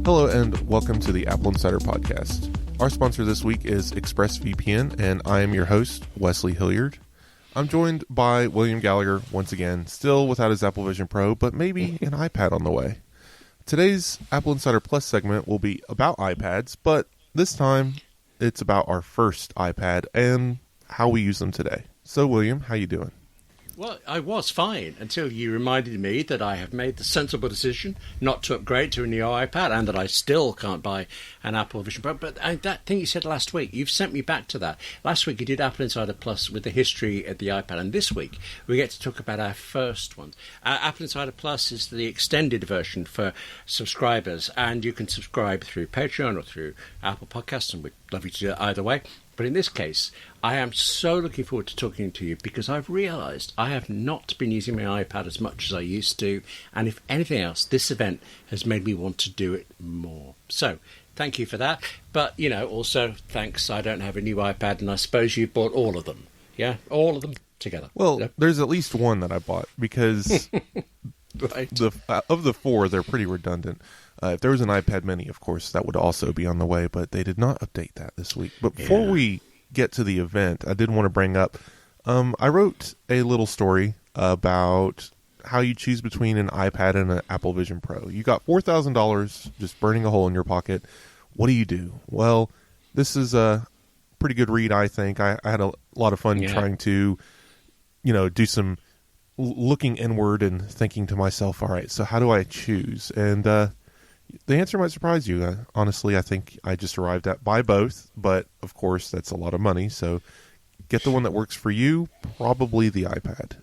Hello and welcome to the Apple Insider Podcast. Our sponsor this week is ExpressVPN, and I am your host, Wesley Hilliard. I'm joined by William Gallagher once again, still without his Apple Vision Pro, but maybe an iPad on the way. Today's Apple Insider Plus segment will be about iPads, but this time it's about our first iPad and how we use them today. So, William, how you doing? Well, I was fine until you reminded me that I have made the sensible decision not to upgrade to a new iPad and that I still can't buy an Apple Vision Pro. But that thing you said last week, you've sent me back to that. Last week you did Apple Insider Plus with the history of the iPad, and this week we get to talk about our first one. Apple Insider Plus is the extended version for subscribers, and you can subscribe through Patreon or through Apple Podcasts, and we'd love you to do it either way. But in this case, I am so looking forward to talking to you because I've realised I have not been using my iPad as much as I used to. And if anything else, this event has made me want to do it more. So thank you for that. But, you know, also thanks, I don't have a new iPad, and I suppose you bought all of them. Yeah, all of them together. Well, Yep. There's at least one that I bought because Right. of the four, they're pretty redundant. If there was an iPad mini, of course, that would also be on the way, but they did not update that this week. But before we get to the event, I did want to bring up, I wrote a little story about how you choose between an iPad and an Apple Vision Pro. You got $4,000 just burning a hole in your pocket. What do you do? Well, this is a pretty good read, I think. I had a lot of fun trying to, do some looking inward and thinking to myself, all right, so how do I choose? And the answer might surprise you. Honestly, I think I just arrived at buy both, but of course that's a lot of money. So get the one that works for you, probably the iPad.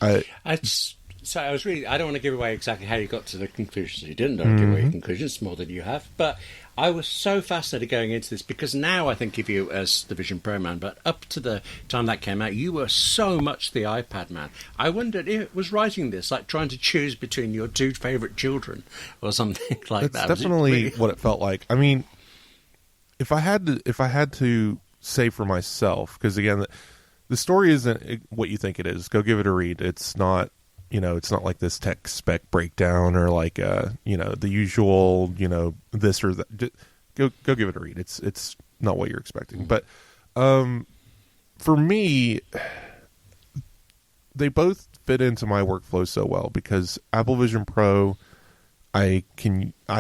I don't want to give away exactly how you got to the conclusions. You didn't know give away your conclusions more than you have, but I was so fascinated going into this because now I think of you as the Vision Pro man, but up to the time that came out, you were so much the iPad man. I wondered if it was writing this like trying to choose between your two favourite children or something like that. That's definitely what it felt like. I mean, if I had to say for myself, because again, the story isn't what you think it is. Go give it a read. It's not. It's not like this tech spec breakdown or like, the usual, this or that. Just go give it a read. It's not what you're expecting. But for me, they both fit into my workflow so well because Apple Vision Pro, I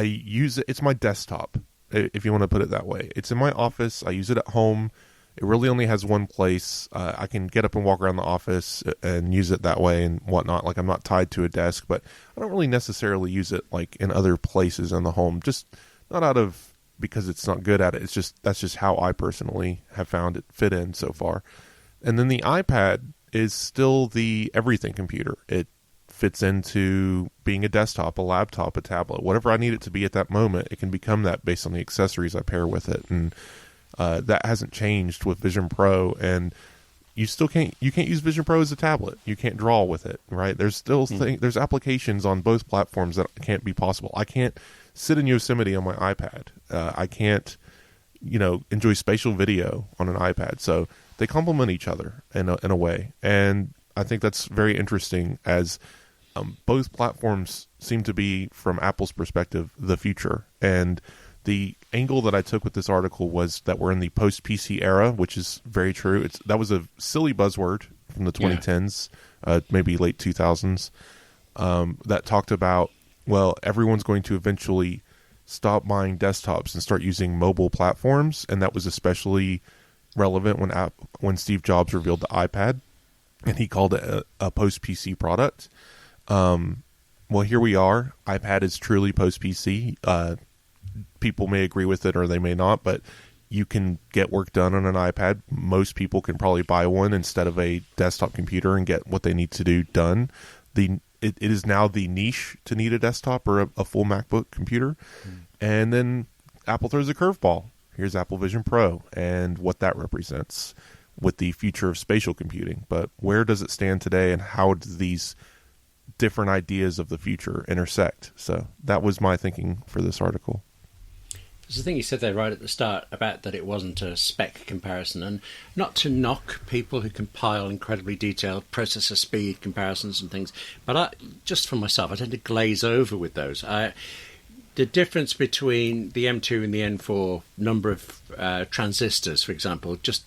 use it. It's my desktop, if you want to put it that way. It's in my office. I use it at home. It really only has one place. I can get up and walk around the office and use it that way and whatnot. Like I'm not tied to a desk, but I don't really necessarily use it like in other places in the home. Just not out of because it's not good at it. That's just how I personally have found it fit in so far. And then the iPad is still the everything computer. It fits into being a desktop, a laptop, a tablet, whatever I need it to be at that moment. It can become that based on the accessories I pair with it. And that hasn't changed with Vision Pro, and you can't use Vision Pro as a tablet. You can't draw with it, right? There's still there's applications on both platforms that can't be possible. I can't sit in Yosemite on my iPad. I can't, enjoy spatial video on an iPad. So they complement each other in a way, and I think that's very interesting as both platforms seem to be, from Apple's perspective, the future. And the angle that I took with this article was that we're in the post-PC era, which is very true. That was a silly buzzword from the 2010s, maybe late 2000s, that talked about, well, everyone's going to eventually stop buying desktops and start using mobile platforms, and that was especially relevant when Steve Jobs revealed the iPad, and he called it a post-PC product. Well, here we are. iPad is truly post-PC. People may agree with it or they may not, but you can get work done on an iPad. Most people can probably buy one instead of a desktop computer and get what they need to do done. It is now the niche to need a desktop or a full MacBook computer. And then Apple throws a curveball. Here's Apple Vision Pro and what that represents with the future of spatial computing. But where does it stand today, and how do these different ideas of the future intersect? So that was my thinking for this article. There's the thing you said there right at the start about that it wasn't a spec comparison, and not to knock people who compile incredibly detailed processor speed comparisons and things, but just for myself, I tend to glaze over with those. the difference between the M2 and the N4 number of transistors, for example, just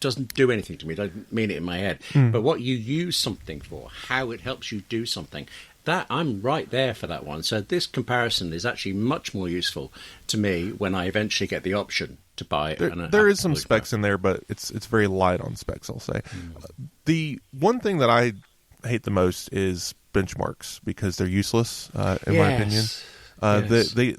doesn't do anything to me. I don't mean it in my head. But what you use something for, how it helps you do something, that I'm right there for that one. So this comparison is actually much more useful to me when I eventually get the option to buy it. There is some specs in there, but it's very light on specs, I'll say. The one thing that I hate the most is benchmarks, because they're useless, in my opinion. They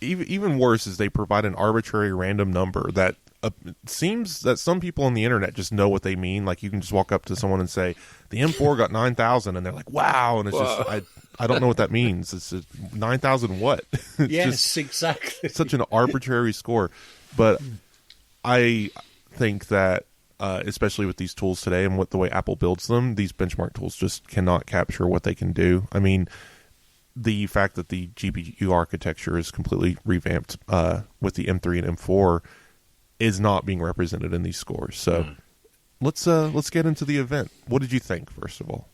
even worse is they provide an arbitrary random number that it seems that some people on the internet just know what they mean. Like, you can just walk up to someone and say, the M4 got 9,000, and they're like, wow, and it's just, I don't know what that means. It's 9,000 what? Yes, exactly. It's such an arbitrary score. But I think that, especially with these tools today and the way Apple builds them, these benchmark tools just cannot capture what they can do. I mean, the fact that the GPU architecture is completely revamped with the M3 and M4 is not being represented in these scores. So let's get into the event. What did you think, first of all?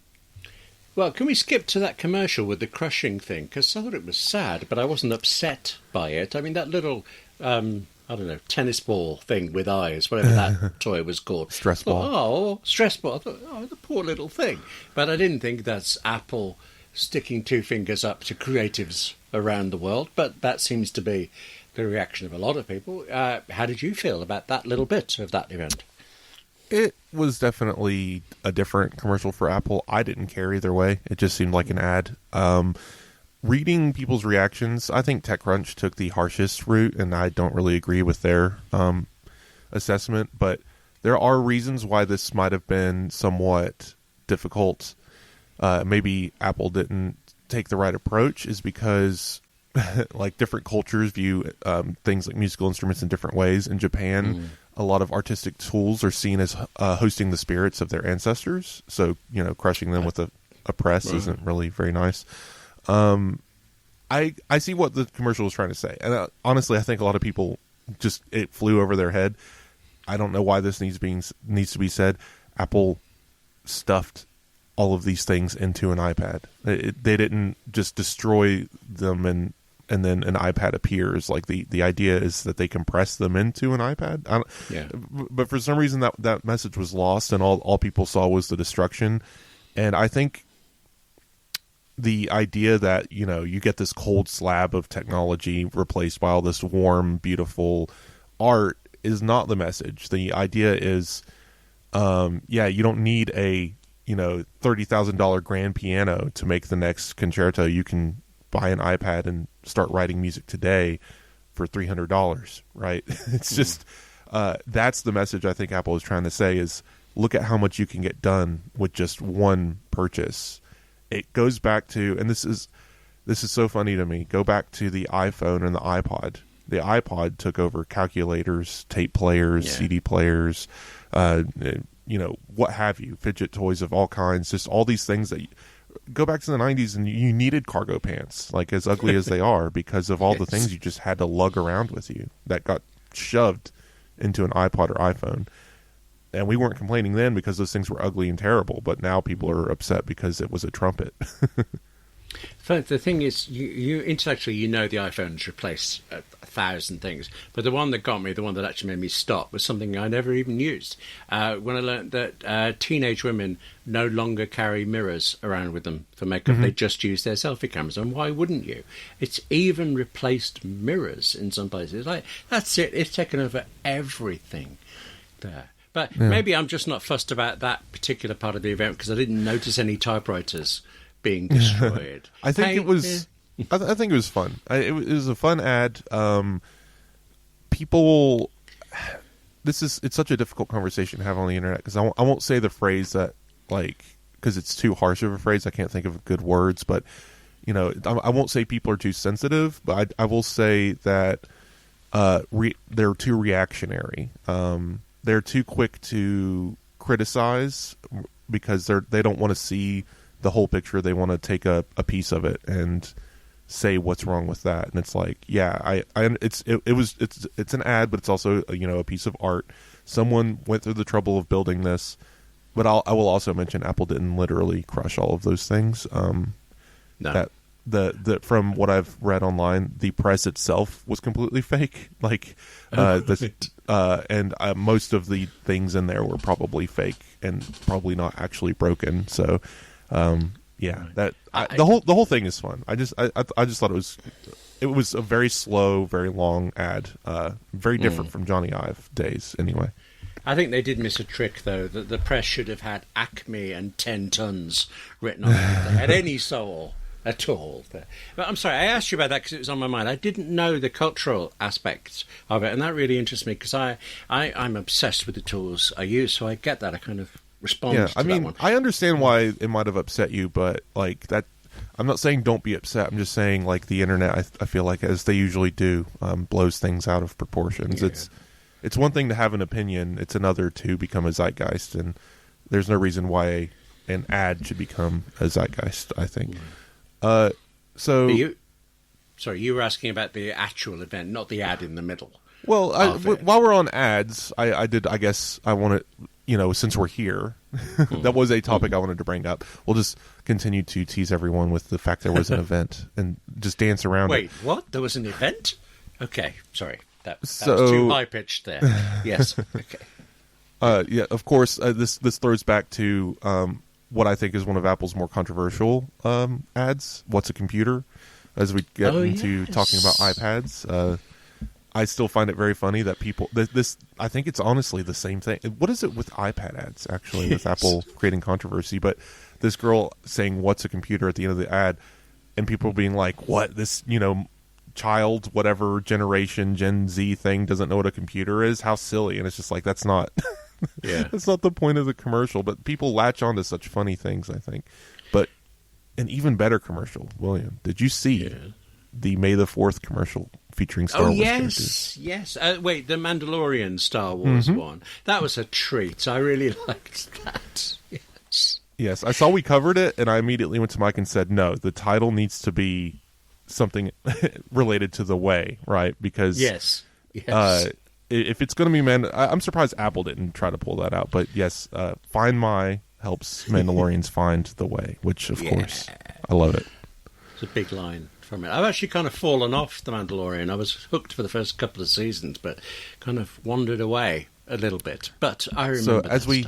Well, can we skip to that commercial with the crushing thing? Because I thought it was sad, but I wasn't upset by it. I mean, that little, I don't know, tennis ball thing with eyes, whatever that toy was called. Stress ball. Oh, stress ball. I thought, oh, the poor little thing. But I didn't think that's Apple sticking two fingers up to creatives around the world. But that seems to be the reaction of a lot of people. How did you feel about that little bit of that event? It was definitely a different commercial for Apple. I didn't care either way. It just seemed like an ad. Reading people's reactions, I think TechCrunch took the harshest route, and I don't really agree with their assessment. But there are reasons why this might have been somewhat difficult. Maybe Apple didn't take the right approach, is because like different cultures view things like musical instruments in different ways. In Japan, a lot of artistic tools are seen as hosting the spirits of their ancestors. So, crushing them with a press isn't really very nice. I see what the commercial was trying to say. And honestly, I think a lot of people it flew over their head. I don't know why this needs to be said. Apple stuffed all of these things into an iPad. They didn't just destroy them and then an iPad appears. Like, the idea is that they compress them into an iPad. But for some reason that message was lost, and all people saw was the destruction. And I think the idea that, you get this cold slab of technology replaced by all this warm, beautiful art is not the message. The idea is, you don't need a, $30,000 grand piano to make the next concerto. You can buy an iPad and start writing music today for $300, right? It's just, that's the message I think Apple is trying to say, is look at how much you can get done with just one purchase. It goes back to, and this is so funny to me, go back to the iPhone and the iPod. The iPod took over calculators, tape players, CD players, what have you, fidget toys of all kinds, just all these things that go back to the 90s, and you needed cargo pants, like as ugly as they are, because of all the things you just had to lug around with you that got shoved into an iPod or iPhone. And we weren't complaining then because those things were ugly and terrible, but now people are upset because it was a trumpet. The thing is, you intellectually, the iPhone's replaced 1,000 things, but the one that got me, the one that actually made me stop, was something I never even used. When I learned that teenage women no longer carry mirrors around with them for makeup, they just use their selfie cameras. And why wouldn't you? It's even replaced mirrors in some places. Like, that's it. It's taken over everything there. But maybe I'm just not fussed about that particular part of the event because I didn't notice any typewriters being destroyed. I think it was. I think it was fun. It was a fun ad. People, it's such a difficult conversation to have on the internet, because I won't say the phrase that, like, because it's too harsh of a phrase. I can't think of good words, but I won't say people are too sensitive, but I will say that they're too reactionary. They're too quick to criticize because they don't want to see the whole picture. They want to take a piece of it and say what's wrong with that. And it's like, it's an ad, but it's also a piece of art. Someone went through the trouble of building this. But I will also mention Apple didn't literally crush all of those things. No. the from what I've read online, the press itself was completely fake. Like and most of the things in there were probably fake and probably not actually broken. So the whole thing is fun. I just thought it was a very slow, very long ad, very different from Johnny Ive days anyway. I think they did miss a trick, though, that the press should have had Acme and 10 tons written on it. If they had any soul at all. But I'm sorry, I asked you about that because it was on my mind. I didn't know the cultural aspects of it, and that really interests me because I'm obsessed with the tools I use, so I get that. I kind of respond to that one. I understand why it might have upset you, but like that, I'm not saying don't be upset. I'm just saying like the internet, I feel like, as they usually do, blows things out of proportions. Yeah. It's one thing to have an opinion. It's another to become a zeitgeist, and there's no reason why an ad should become a zeitgeist, I think. You were asking about the actual event, not the ad in the middle. Well, while we're on ads, I guess I want to, since we're here, that was a topic I wanted to bring up. We'll just continue to tease everyone with the fact there was an event and just dance around it. Wait, what? There was an event? Okay, sorry. That was too high-pitched there. Yes, okay. Of course, this throws back to what I think is one of Apple's more controversial ads, What's a Computer? As we get into talking about iPads, I still find it very funny that people... I think it's honestly the same thing. What is it with iPad ads, actually, with Apple creating controversy? But this girl saying, What's a Computer at the end of the ad, and people being like, what? This, child, whatever generation, Gen Z thing doesn't know what a computer is? How silly. And it's just like, that's not... that's not the point of the commercial, but people latch on to such funny things, I think. But an even better commercial, William, did you see the May the 4th commercial featuring Star Wars characters? Yes. Wait, the Mandalorian Star Wars one. That was a treat. I really liked that. Yes, I saw we covered it, and I immediately went to Mike and said, no, the title needs to be something related to the way, right? Because yes. If it's going to be I'm surprised Apple didn't try to pull that out. But yes, Find My helps Mandalorians find the way, which of course I love it. It's a big line from it. I've actually kind of fallen off The Mandalorian. I was hooked for the first couple of seasons, but kind of wandered away a little bit. But I remember as we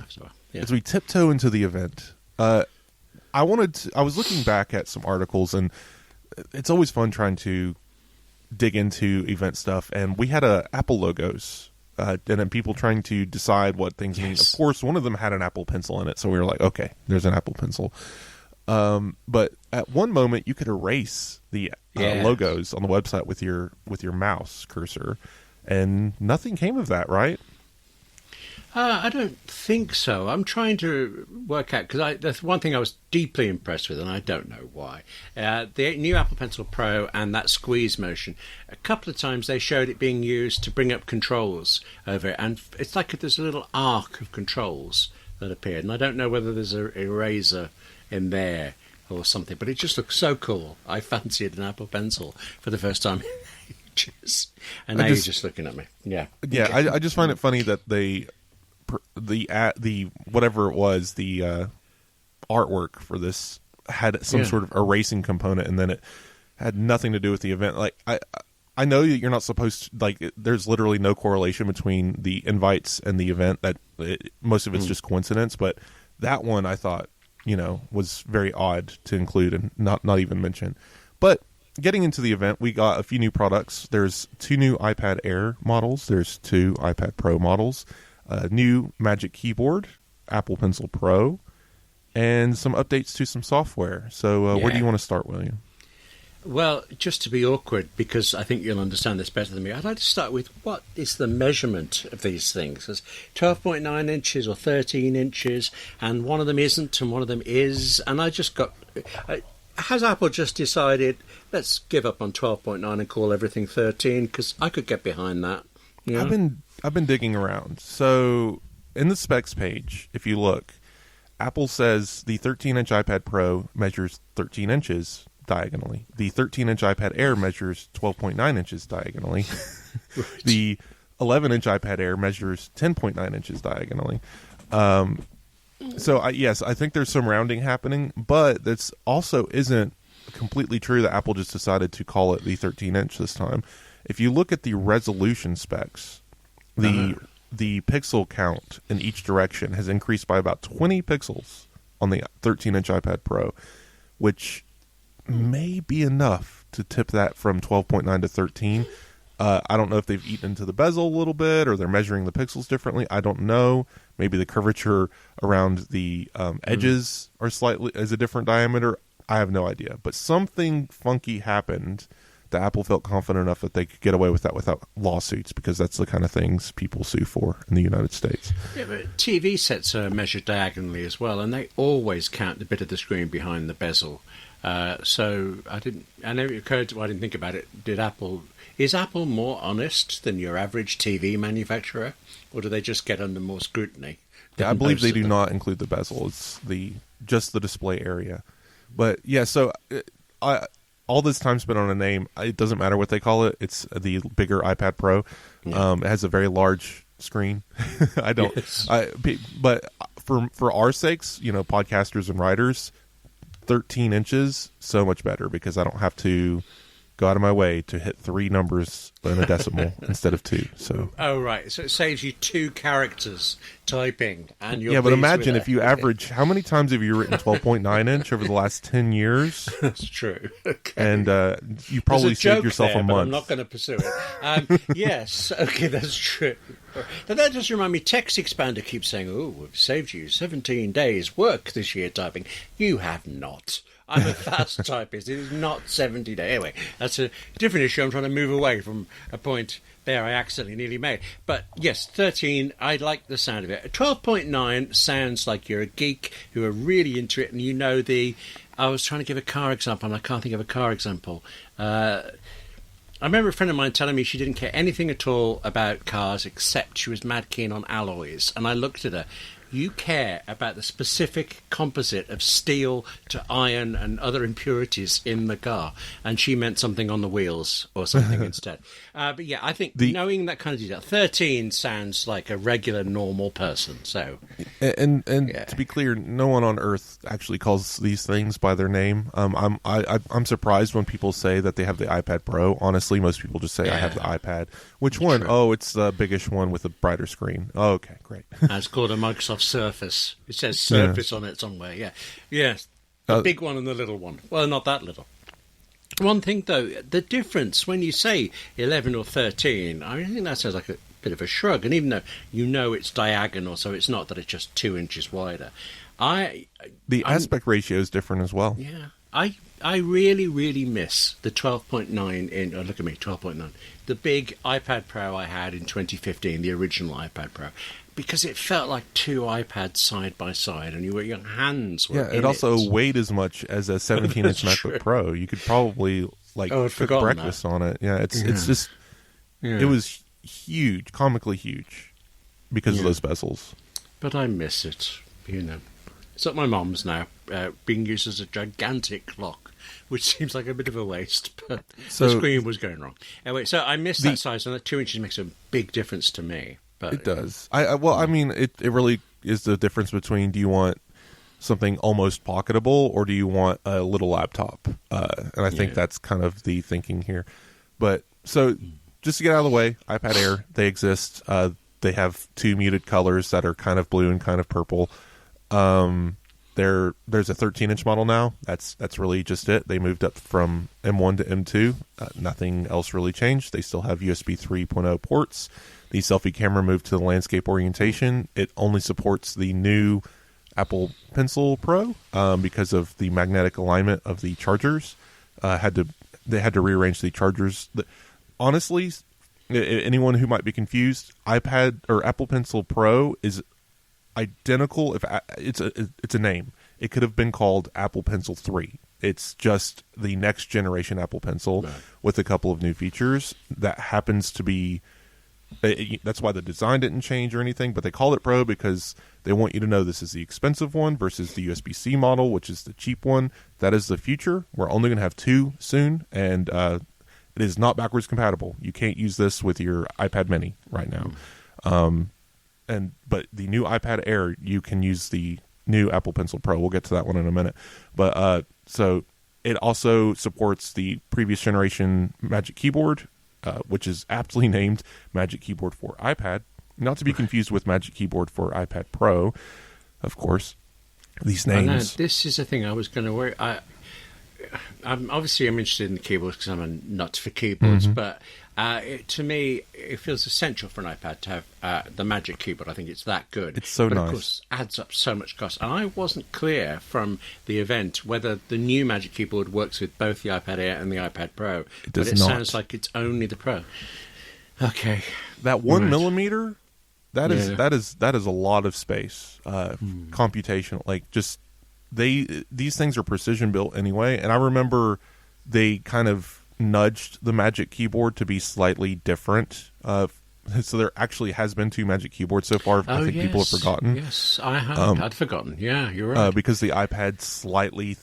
tiptoe into the event, I was looking back at some articles, and it's always fun trying to dig into event stuff, and we had Apple logos, and then people trying to decide what things mean. Of course, one of them had an Apple Pencil in it, so we were like, okay, there's an Apple Pencil. But at one moment, you could erase the logos on the website with your mouse cursor, and nothing came of that, right? I don't think so. I'm trying to work out, because that's one thing I was deeply impressed with, and I don't know why. The new Apple Pencil Pro and that squeeze motion, a couple of times they showed it being used to bring up controls over it, and it's like there's a little arc of controls that appeared, and I don't know whether there's an eraser in there or something, but it just looks so cool. I fancied an Apple Pencil for the first time in ages, and now you're just looking at me. Yeah. I just find it funny that the whatever it was, the artwork for this had some sort of erasing component, and then it had nothing to do with the event. Like I know that you're not supposed to, there's literally no correlation between the invites and the event. Most of it's just coincidence, but that one I thought was very odd to include and not even mention. But getting into the event, we got a few new products. There's 2 new iPad Air models. There's 2 iPad Pro models. A new Magic Keyboard, Apple Pencil Pro, and some updates to some software. So where do you want to start, William? Well, just to be awkward, because I think you'll understand this better than me, I'd like to start with what is the measurement of these things? There's 12.9 inches or 13 inches, and one of them isn't and one of them is. And I just got... has Apple just decided, let's give up on 12.9 and call everything 13? Because I could get behind that. Yeah. I've been digging around. So in the specs page, if you look, Apple says the 13-inch iPad Pro measures 13 inches diagonally. The 13-inch iPad Air measures 12.9 inches diagonally. Right. The 11-inch iPad Air measures 10.9 inches diagonally. So I think there's some rounding happening, but that's also isn't completely true that Apple just decided to call it the 13-inch this time. If you look at the resolution specs, the pixel count in each direction has increased by about 20 pixels on the 13-inch iPad Pro, which may be enough to tip that from 12.9 to 13. I don't know if they've eaten into the bezel a little bit or they're measuring the pixels differently. I don't know. Maybe the curvature around the edges is a different diameter. I have no idea. But something funky happened that Apple felt confident enough that they could get away with that without lawsuits, because that's the kind of things people sue for in the United States. Yeah, but TV sets are measured diagonally as well, and they always count the bit of the screen behind the bezel. So I never occurred to me, I didn't think about it. Is Apple more honest than your average TV manufacturer, or do they just get under more scrutiny? Yeah, I believe they do not include the bezel. It's just the display area. But yeah, so all this time spent on a name, it doesn't matter what they call it. It's the bigger iPad Pro. Yeah. It has a very large screen. But for our sakes, podcasters and writers, 13 inches, so much better, because I don't have to go out of my way to hit 3 numbers in a decimal instead of 2. So right, so it saves you 2 characters typing, and you're but imagine if you average, how many times have you written 12.9 inch over the last 10 years? That's true. Okay. And you probably saved yourself a month. I'm not going to pursue it. Yes, okay, that's true. Now that just remind me, TextExpander keeps saying, we've saved you 17 days work this year typing. You have not. I'm a fast typist. It is not 70 days. Anyway, that's a different issue. I'm trying to move away from a point there I accidentally nearly made. But yes, 13, I like the sound of it. 12.9 sounds like you're a geek who are really into it, and I was trying to give a car example, and I can't think of a car example. I remember a friend of mine telling me she didn't care anything at all about cars except she was mad keen on alloys. And I looked at her. You care about the specific composite of steel to iron and other impurities in the car. And she meant something on the wheels or something instead. But yeah, I think knowing that kind of detail, 13 sounds like a regular, normal person. So, and to be clear, no one on Earth actually calls these things by their name. I'm surprised when people say that they have the iPad Pro. Honestly, most people just say I have the iPad. Which one? True. Oh, it's the biggest one with a brighter screen. Oh, okay, great. It's called a Microsoft Surface. It says Surface on it somewhere. Yeah. The big one and the little one. Well, not that little. One thing, though, the difference when you say 11 or 13, I think that sounds like a bit of a shrug. And even though it's diagonal, so it's not that it's just 2 inches wider. The aspect ratio is different as well. Yeah. I really, really miss the 12.9 in... Oh, look at me, 12.9. The big iPad Pro I had in 2015, the original iPad Pro. Because it felt like 2 iPads side by side, and your hands were it also weighed as much as a 17-inch MacBook Pro. You could probably cook breakfast on it. Yeah, it's just it was huge, comically huge, because of those bezels. But I miss it. It's at my mum's now, being used as a gigantic clock, which seems like a bit of a waste, but the screen was going wrong. Anyway, so I miss that size, and that 2 inches makes a big difference to me. But, it does. I mean, it really is the difference between, do you want something almost pocketable or do you want a little laptop? And I think that's kind of the thinking here. But so just to get out of the way, iPad Air, they exist. They have 2 muted colors that are kind of blue and kind of purple. There's a 13-inch model now. That's really just it. They moved up from M1 to M2. Nothing else really changed. They still have USB 3.0 ports. The selfie camera moved to the landscape orientation. It only supports the new Apple Pencil Pro because of the magnetic alignment of the chargers. They had to rearrange the chargers. Honestly, anyone who might be confused, iPad or Apple Pencil Pro is identical. If it's a name, it could have been called Apple Pencil 3. It's just the next generation Apple Pencil with a couple of new features that happens to be. That's why the design didn't change or anything, but they called it Pro because they want you to know this is the expensive one versus the USB-C model, which is the cheap one. That is the future. We're only going to have 2 soon, and it is not backwards compatible. You can't use this with your iPad Mini right now. But the new iPad Air, you can use the new Apple Pencil Pro. We'll get to that one in a minute. But so It also supports the previous generation Magic Keyboard, which is aptly named Magic Keyboard for iPad, not to be confused with Magic Keyboard for iPad Pro, of course. These names. This is the thing I was going to worry. I'm interested in the keyboards because I'm a nut for keyboards, but to me, it feels essential for an iPad to have the Magic Keyboard. I think it's that good. It's so but nice. Of course, adds up so much cost. And I wasn't clear from the event whether the new Magic Keyboard works with both the iPad Air and the iPad Pro. It does but it not. sounds like it's only the Pro. Okay. That 1 Right. millimeter, that is a lot of space, computational. Like just these things are precision built anyway. And I remember they kind of nudged the Magic Keyboard to be slightly different. So there actually has been 2 Magic Keyboards so far. I think people have forgotten. Yes, I have. I'd forgotten. Yeah, you're right. Because the iPad slightly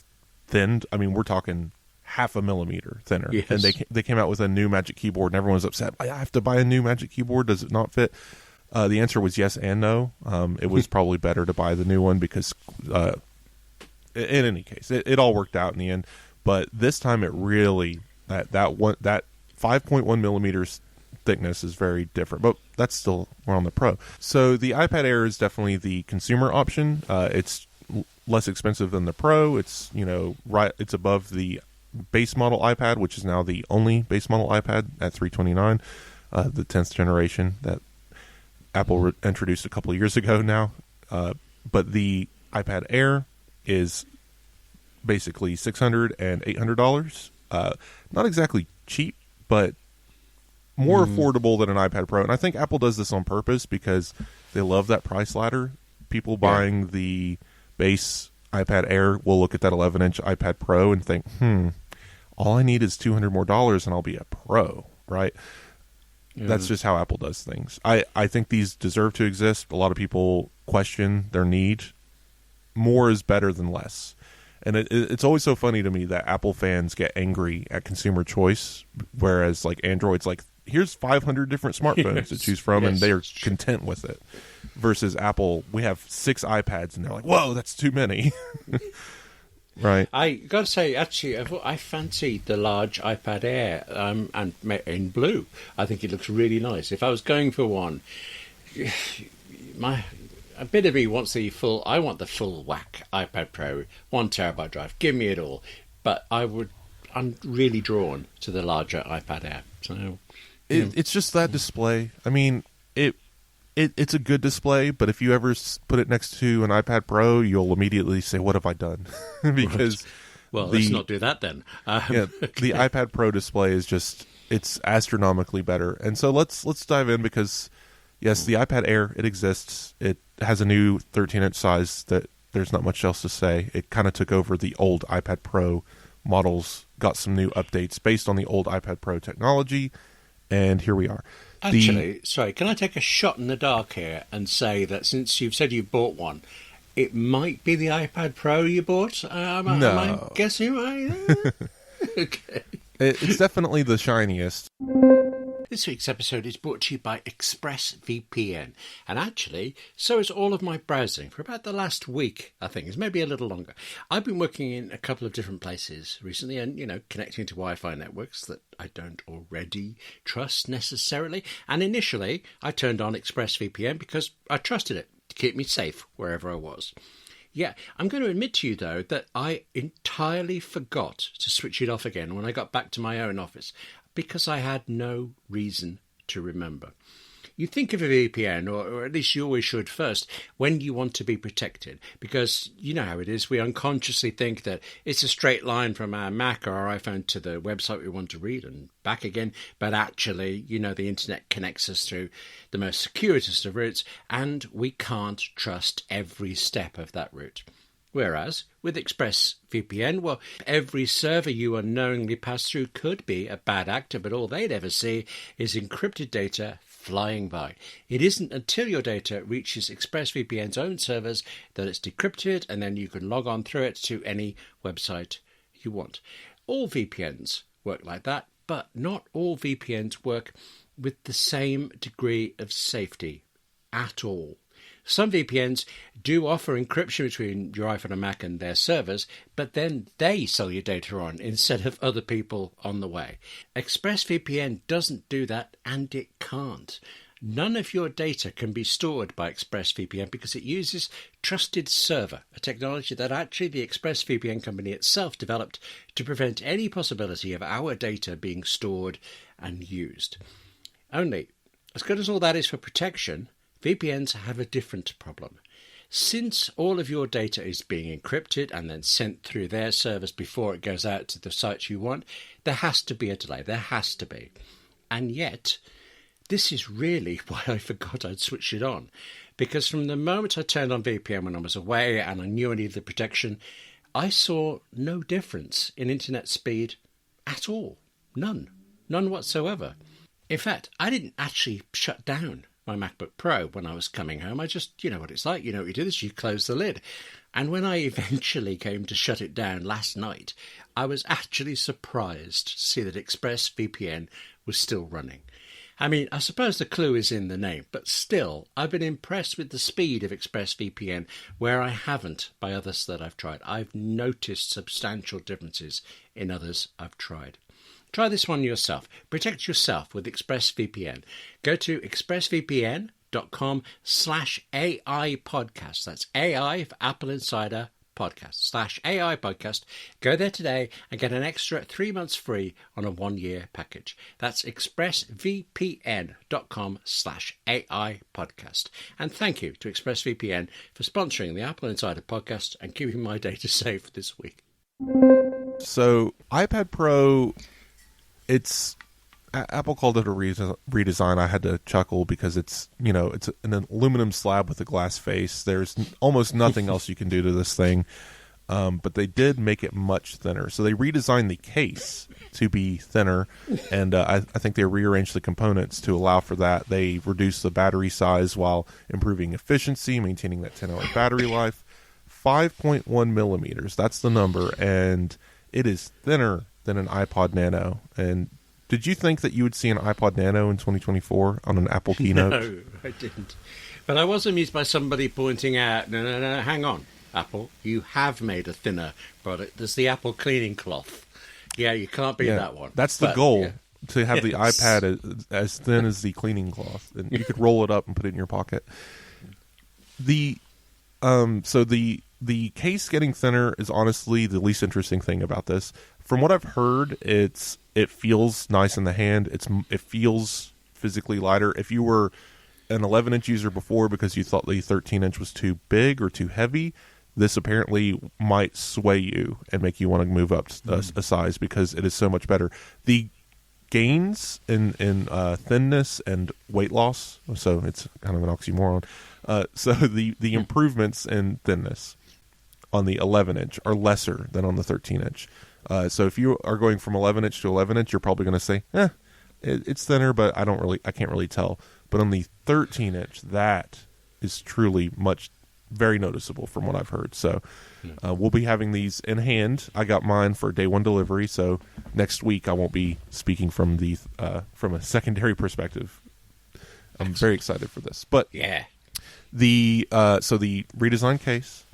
thinned. I mean, we're talking half a millimeter thinner. Yes. And they came out with a new Magic Keyboard, and everyone was upset. I have to buy a new Magic Keyboard. Does it not fit? The answer was yes and no. It was probably better to buy the new one because, in any case, it all worked out in the end. But this time, it really that 5.1 millimeters thickness is very different. But that's still we're on the Pro. So the iPad Air is definitely the consumer option. It's less expensive than the Pro. It's it's above the base model iPad, which is now the only base model iPad at $329, the 10th generation that Apple introduced a couple of years ago now. But the iPad Air is basically $600 and $800. Not exactly cheap, but more affordable than an iPad Pro. And I think Apple does this on purpose because they love that price ladder. People buying the base iPad Air will look at that 11-inch iPad Pro and think, all I need is $200 more and I'll be a pro, right? That's just how Apple does things. I think these deserve to exist. A lot of people question their need. More is better than less. And it's always so funny to me that Apple fans get angry at consumer choice, whereas like Android's like, here's 500 different smartphones to choose from, and they're content with it. Versus Apple, we have 6 iPads, and they're like, whoa, that's too many. Right. I got to say, actually, I fancy the large iPad Air and in blue. I think it looks really nice. If I was going for one, a bit of me wants the full. I want the full whack iPad Pro, 1 terabyte drive. Give me it all. But I'm really drawn to the larger iPad Air. So it's just that display. I mean, it's a good display, but if you ever put it next to an iPad Pro, you'll immediately say, "What have I done?" Because let's not do that then. The iPad Pro display is it's astronomically better. And so let's dive in because yes, the iPad Air, it exists. It has a new 13-inch size that there's not much else to say. It kind of took over the old iPad Pro models, got some new updates based on the old iPad Pro technology, and here we are. Actually, sorry, can I take a shot in the dark here and say that since you've said you bought one, it might be the iPad Pro you bought? Am I guessing right? Okay. It's definitely the shiniest. This week's episode is brought to you by ExpressVPN. And actually, so is all of my browsing for about the last week, I think. It's maybe a little longer. I've been working in a couple of different places recently and, connecting to Wi-Fi networks that I don't already trust necessarily. And initially, I turned on ExpressVPN because I trusted it to keep me safe wherever I was. Yeah, I'm going to admit to you, though, that I entirely forgot to switch it off again when I got back to my own office because I had no reason to remember. You think of a VPN, or at least you always should first, when you want to be protected, because you know how it is. We unconsciously think that it's a straight line from our Mac or our iPhone to the website we want to read and back again, but actually, the internet connects us through the most circuitous of routes, and we can't trust every step of that route. Whereas with ExpressVPN, well, every server you unknowingly pass through could be a bad actor, but all they'd ever see is encrypted data flying by. It isn't until your data reaches ExpressVPN's own servers that it's decrypted, and then you can log on through it to any website you want. All VPNs work like that, but not all VPNs work with the same degree of safety at all. Some VPNs do offer encryption between your iPhone and Mac and their servers, but then they sell your data on instead of other people on the way. ExpressVPN doesn't do that, and it can't. None of your data can be stored by ExpressVPN because it uses Trusted Server, a technology that actually the ExpressVPN company itself developed to prevent any possibility of our data being stored and used. Only, as good as all that is for protection, VPNs have a different problem. Since all of your data is being encrypted and then sent through their servers before it goes out to the sites you want, there has to be a delay. There has to be. And yet, this is really why I forgot I'd switched it on. Because from the moment I turned on VPN when I was away and I knew I needed the protection, I saw no difference in internet speed at all. None. None whatsoever. In fact, I didn't actually shut down my MacBook Pro when I was coming home. I just, you know what it's like. You know what you do this, you close the lid. And when I eventually came to shut it down last night, I was actually surprised to see that ExpressVPN was still running. I mean, I suppose the clue is in the name, but still, I've been impressed with the speed of ExpressVPN where I haven't by others that I've tried. I've noticed substantial differences in others I've tried. Try this one yourself. Protect yourself with ExpressVPN. Go to expressvpn.com/AI podcast. That's AI for Apple Insider Podcast /AI podcast. Go there today and get an extra 3 months free on a 1-year package. That's expressvpn.com/AI podcast. And thank you to ExpressVPN for sponsoring the Apple Insider podcast and keeping my data safe this week. So iPad Pro, Apple called it a redesign. I had to chuckle because it's an aluminum slab with a glass face. There's almost nothing else you can do to this thing. But they did make it much thinner. So they redesigned the case to be thinner, and I think they rearranged the components to allow for that. They reduced the battery size while improving efficiency, maintaining that 10-hour battery life. 5.1 millimeters, that's the number, and it is thinner than an iPod Nano. And did you think that you would see an iPod Nano in 2024 on an Apple keynote? No, I didn't. But I was amused by somebody pointing out, no, hang on, Apple, you have made a thinner product. There's the Apple cleaning cloth. Yeah, you can't beat that one. That's the goal, to have the iPad as thin as the cleaning cloth. And you could roll it up and put it in your pocket. So the case getting thinner is honestly the least interesting thing about this. From what I've heard, it feels nice in the hand. It feels physically lighter. If you were an 11-inch user before because you thought the 13-inch was too big or too heavy, this apparently might sway you and make you want to move up a size because it is so much better. The gains in thinness and weight loss, so it's kind of an oxymoron. So the improvements in thinness on the 11-inch are lesser than on the 13-inch. So if you are going from 11-inch to 11-inch, you're probably going to say, it's thinner, but I can't really tell. But on the 13-inch, that is truly very noticeable from what I've heard. So we'll be having these in hand. I got mine for day one delivery, so next week I won't be speaking from a secondary perspective. I'm very excited for this. But yeah, the redesigned case,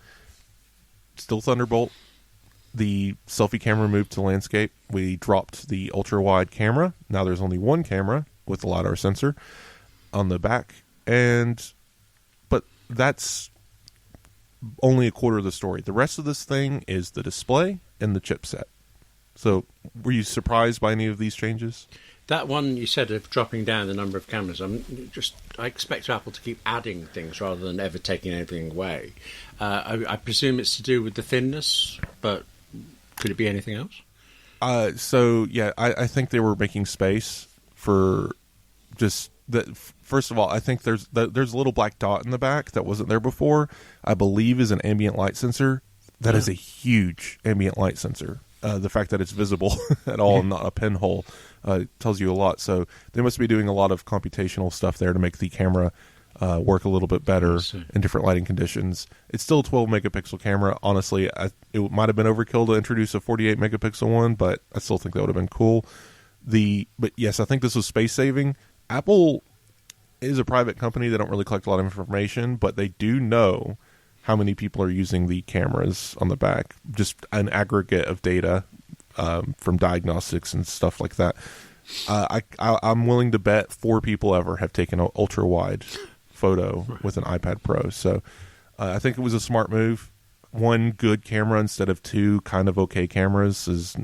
still Thunderbolt. The selfie camera moved to landscape. We dropped the ultra-wide camera. Now there's only one camera with a LiDAR sensor on the back. But that's only a quarter of the story. The rest of this thing is the display and the chipset. So were you surprised by any of these changes? That one you said of dropping down the number of cameras, I expect Apple to keep adding things rather than ever taking anything away. I presume it's to do with the thinness, but could it be anything else? I think they were making space for just that. First of all, I think there's a little black dot in the back that wasn't there before. I believe is an ambient light sensor. That is a huge ambient light sensor. The fact that it's visible at all and not a pinhole tells you a lot. So they must be doing a lot of computational stuff there to make the camera work a little bit better in different lighting conditions. It's still a 12 megapixel camera. Honestly, it might have been overkill to introduce a 48 megapixel one, but I still think that would have been cool. But yes, I think this was space saving. Apple, is a private company. They don't really collect a lot of information, but they do know how many people are using the cameras on the back. Just an aggregate of data from diagnostics and stuff like that. I'm willing to bet 4 people ever have taken an ultra wide photo with an iPad Pro. So I think it was a smart move. 1 good camera instead of 2 kind of okay cameras is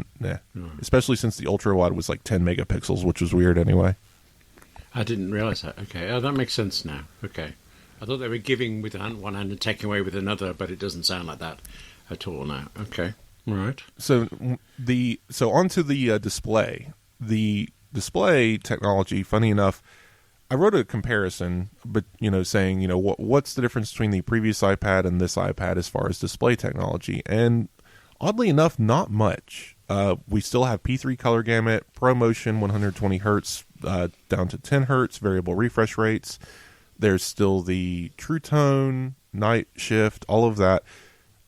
especially since the ultra wide was like 10 megapixels, which was weird anyway. I didn't realize that. Okay, that makes sense now. Okay, I thought they were giving with one hand and taking away with another, but it doesn't sound like that at all now. Okay, right. So onto the display. The display technology, funny enough, I wrote a comparison, but saying what's the difference between the previous iPad and this iPad as far as display technology, and oddly enough, not much. We still have P3 color gamut, ProMotion 120 hertz down to 10 hertz, variable refresh rates. There's still the True Tone, night shift, all of that.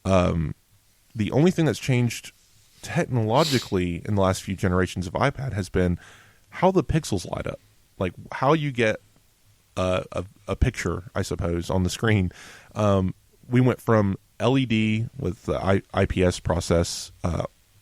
The only thing that's changed technologically in the last few generations of iPad has been how the pixels light up, like how you get a picture, I suppose, on the screen. We went from LED with the IPS process,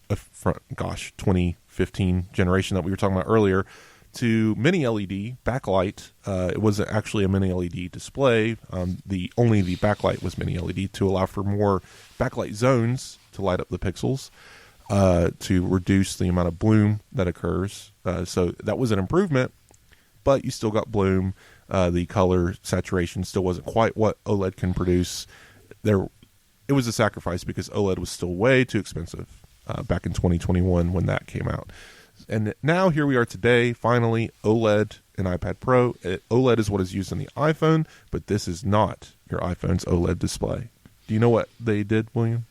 2015 generation that we were talking about earlier, to mini LED backlight. It wasn't actually a mini LED display. Only the backlight was mini LED to allow for more backlight zones to light up the pixels, to reduce the amount of bloom that occurs. So that was an improvement, but you still got bloom. The color saturation still wasn't quite what OLED can produce. It was a sacrifice because OLED was still way too expensive back in 2021 when that came out. And now here we are today, finally, OLED and iPad Pro. OLED is what is used in the iPhone, but this is not your iPhone's OLED display. Do you know what they did, William?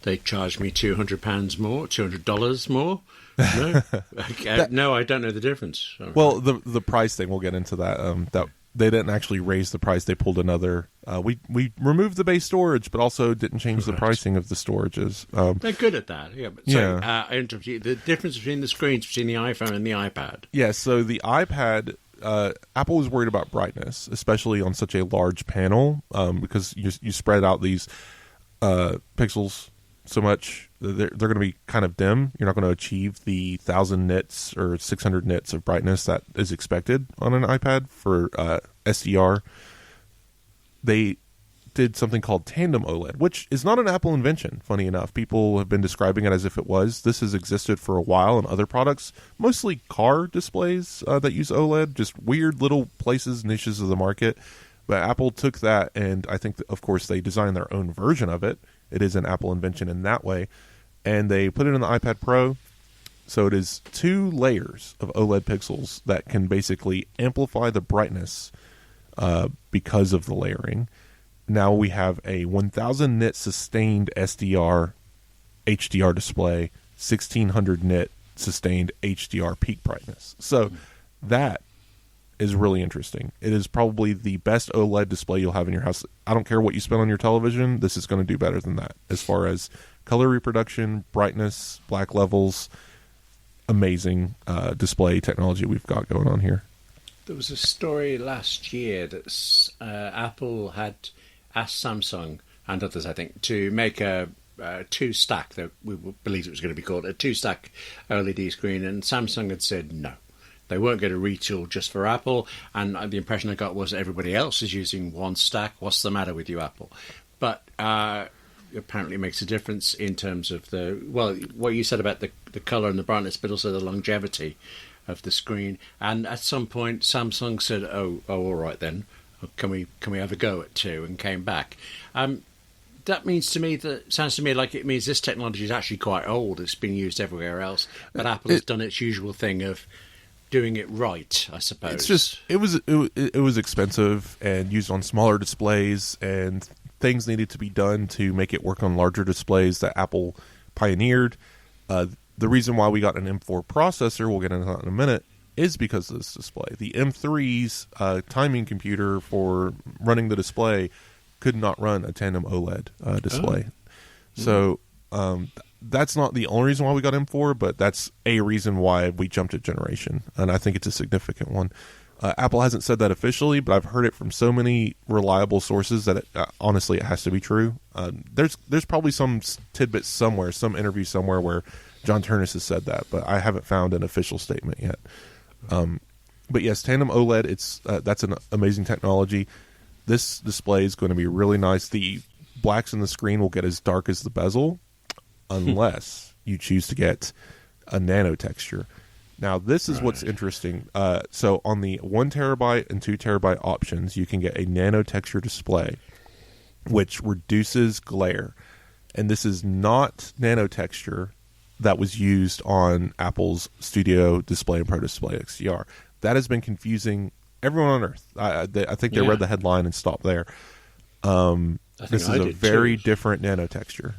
They charged me $200 more, $200 more. No, no, I don't know the difference. Well, the price thing, we'll get into that. That they didn't actually raise the price; they pulled another. We removed the base storage, but also didn't change the pricing of the storages. They're good at that. Yeah, but I interrupt you. The difference between the screens between the iPhone and the iPad. Yeah, so the iPad, Apple was worried about brightness, especially on such a large panel, because you spread out these pixels so much, they're going to be kind of dim. You're not going to achieve the 1,000 nits or 600 nits of brightness that is expected on an iPad for SDR. They did something called tandem OLED, which is not an Apple invention, funny enough. People have been describing it as if it was. This has existed for a while in other products, mostly car displays that use OLED, just weird little places, niches of the market. But Apple took that, and I think, of course, they designed their own version of it. It is an Apple invention in that way. And they put it in the iPad Pro. So it is 2 layers of OLED pixels that can basically amplify the brightness because of the layering. Now we have a 1,000 nit sustained SDR HDR display, 1,600 nit sustained HDR peak brightness. So that is really interesting. It is probably the best OLED display you'll have in your house. I don't care what you spend on your television, this is going to do better than that. As far as color reproduction, brightness, black levels, amazing display technology we've got going on here. There was a story last year that Apple had asked Samsung and others, I think, to make a 2-stack, that we believed it was going to be called a 2-stack LED screen, and Samsung had said no. They weren't going to retool just for Apple, and the impression I got was everybody else is using 1 stack. What's the matter with you, Apple? But apparently it makes a difference in terms of what you said about the colour and the brightness, but also the longevity of the screen. And at some point, Samsung said, "Oh, all right then. Can we have a go at 2?" and came back. That sounds to me like it means this technology is actually quite old. It's being used everywhere else, but Apple has done its usual thing of doing it right, I suppose. It's just it was expensive and used on smaller displays, and things needed to be done to make it work on larger displays that Apple pioneered. The reason why we got an M4 processor, we'll get into that in a minute, is because of this display. The M3's timing computer for running the display could not run a tandem OLED display. So that's not the only reason why we got M4, but that's a reason why we jumped a generation, and I think it's a significant one. Apple hasn't said that officially, but I've heard it from so many reliable sources that honestly, it has to be true. There's probably some tidbit somewhere, some interview somewhere where John Ternus has said that, but I haven't found an official statement yet. But yes, tandem OLED, that's an amazing technology. This display is going to be really nice. The blacks in the screen will get as dark as the bezel, unless you choose to get a nano texture. Now, this is what's interesting. So on the 1 terabyte and 2 terabyte options, you can get a nano texture display, which reduces glare. And this is not nano texture that was used on Apple's Studio Display and Pro Display XDR. That has been confusing everyone on Earth. I think they read the headline and stopped there. This is a very different nano texture.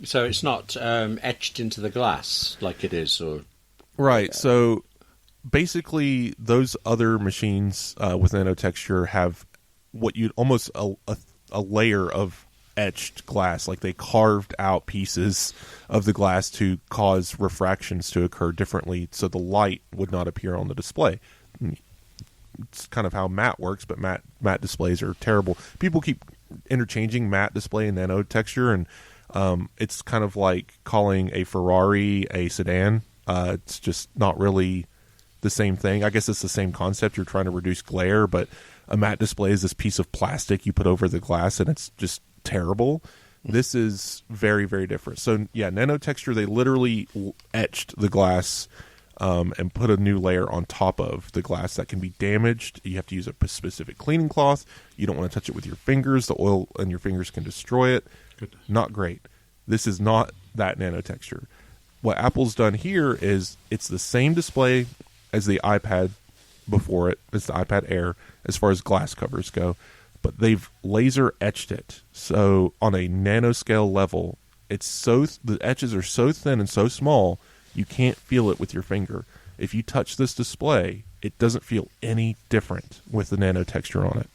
So it's not etched into the glass like it is, or right. So basically, those other machines with nano texture have what you'd almost a layer of etched glass, like they carved out pieces of the glass to cause refractions to occur differently, so the light would not appear on the display. It's kind of how matte works, but matte displays are terrible. People keep interchanging matte display and nano texture, and it's kind of like calling a Ferrari a sedan. It's just not really the same thing. I guess it's the same concept. You're trying to reduce glare, but a matte display is this piece of plastic you put over the glass, and it's just terrible. This is very, very different. So yeah, nano texture, they literally etched the glass and put a new layer on top of the glass that can be damaged. You have to use a specific cleaning cloth. You don't want to touch it with your fingers. The oil in your fingers can destroy it. Goodness. Not great. This is not that nano texture. What Apple's done here is it's the same display as the iPad before it. It's the iPad Air as far as glass covers go, but they've laser etched it. So on a nanoscale level, the etches are so thin and so small, you can't feel it with your finger. If you touch this display, it doesn't feel any different with the nano texture on it.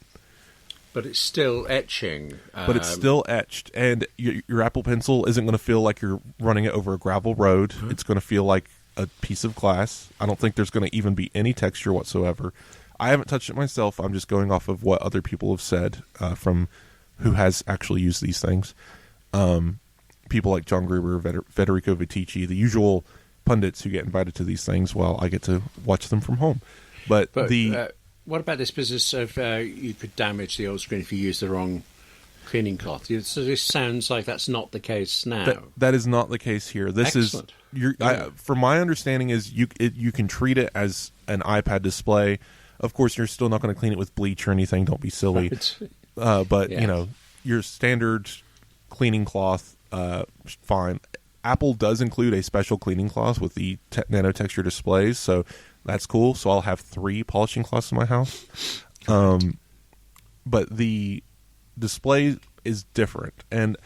But it's still etching. But it's still etched, and your Apple Pencil isn't going to feel like you're running it over a gravel road. Mm-hmm. It's going to feel like a piece of glass. I don't think there's going to even be any texture whatsoever. I haven't touched it myself. I'm just going off of what other people have said from who has actually used these things. People like John Gruber, Federico Viticci, the usual pundits who get invited to these things while I get to watch them from home. But what about this business of you could damage the old screen if you use the wrong cleaning cloth? So this sounds like that's not the case now. That is not the case here. This Excellent. From my understanding, is you can treat it as an iPad display. Of course, you're still not going to clean it with bleach or anything. Don't be silly. Right. But your standard cleaning cloth, fine. Apple does include a special cleaning cloth with the nano texture displays, so that's cool. So I'll have 3 polishing cloths in my house. But the display is different, and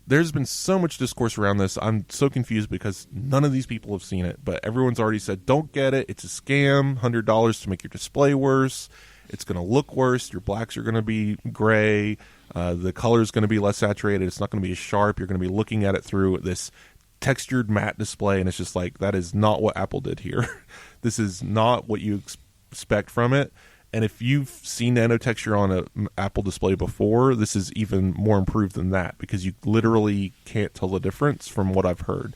there's been so much discourse around this. I'm so confused because none of these people have seen it, but everyone's already said, don't get it. It's a scam, $100 to make your display worse. It's going to look worse. Your blacks are going to be gray. The color is going to be less saturated. It's not going to be as sharp. You're going to be looking at it through this textured matte display, and it's just like, that is not what Apple did here. This is not what you expect from it. And if you've seen nano texture on an Apple display before, this is even more improved than that, because you literally can't tell the difference from what I've heard.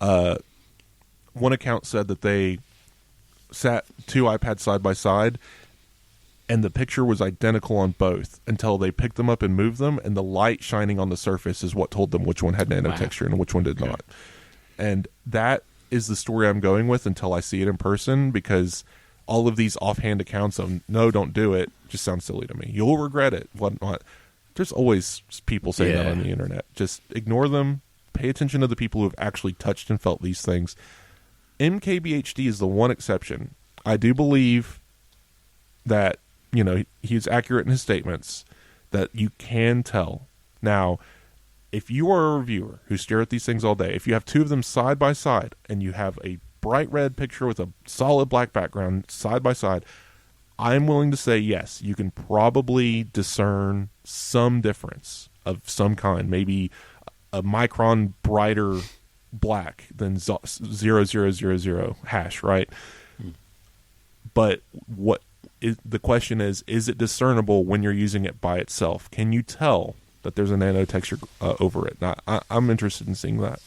One account said that they sat 2 iPads side by side, and the picture was identical on both until they picked them up and moved them, and the light shining on the surface is what told them which one had nano texture and which one did not. And that is the story I'm going with until I see it in person, because all of these offhand accounts of no, don't do it, just sound silly to me. You'll regret it, whatnot. There's always people saying that on the internet. Just ignore them. Pay attention to the people who have actually touched and felt these things. MKBHD is the one exception. I do believe that, he's accurate in his statements, that you can tell. Now, if you are a reviewer who stare at these things all day, if you have 2 of them side by side and you have a bright red picture with a solid black background side by side, I'm willing to say yes, you can probably discern some difference of some kind, maybe a micron brighter black than 0000 hash, right? But what the question is it discernible when you're using it by itself? Can you tell that there's a nano texture over it? Now, I'm interested in seeing that.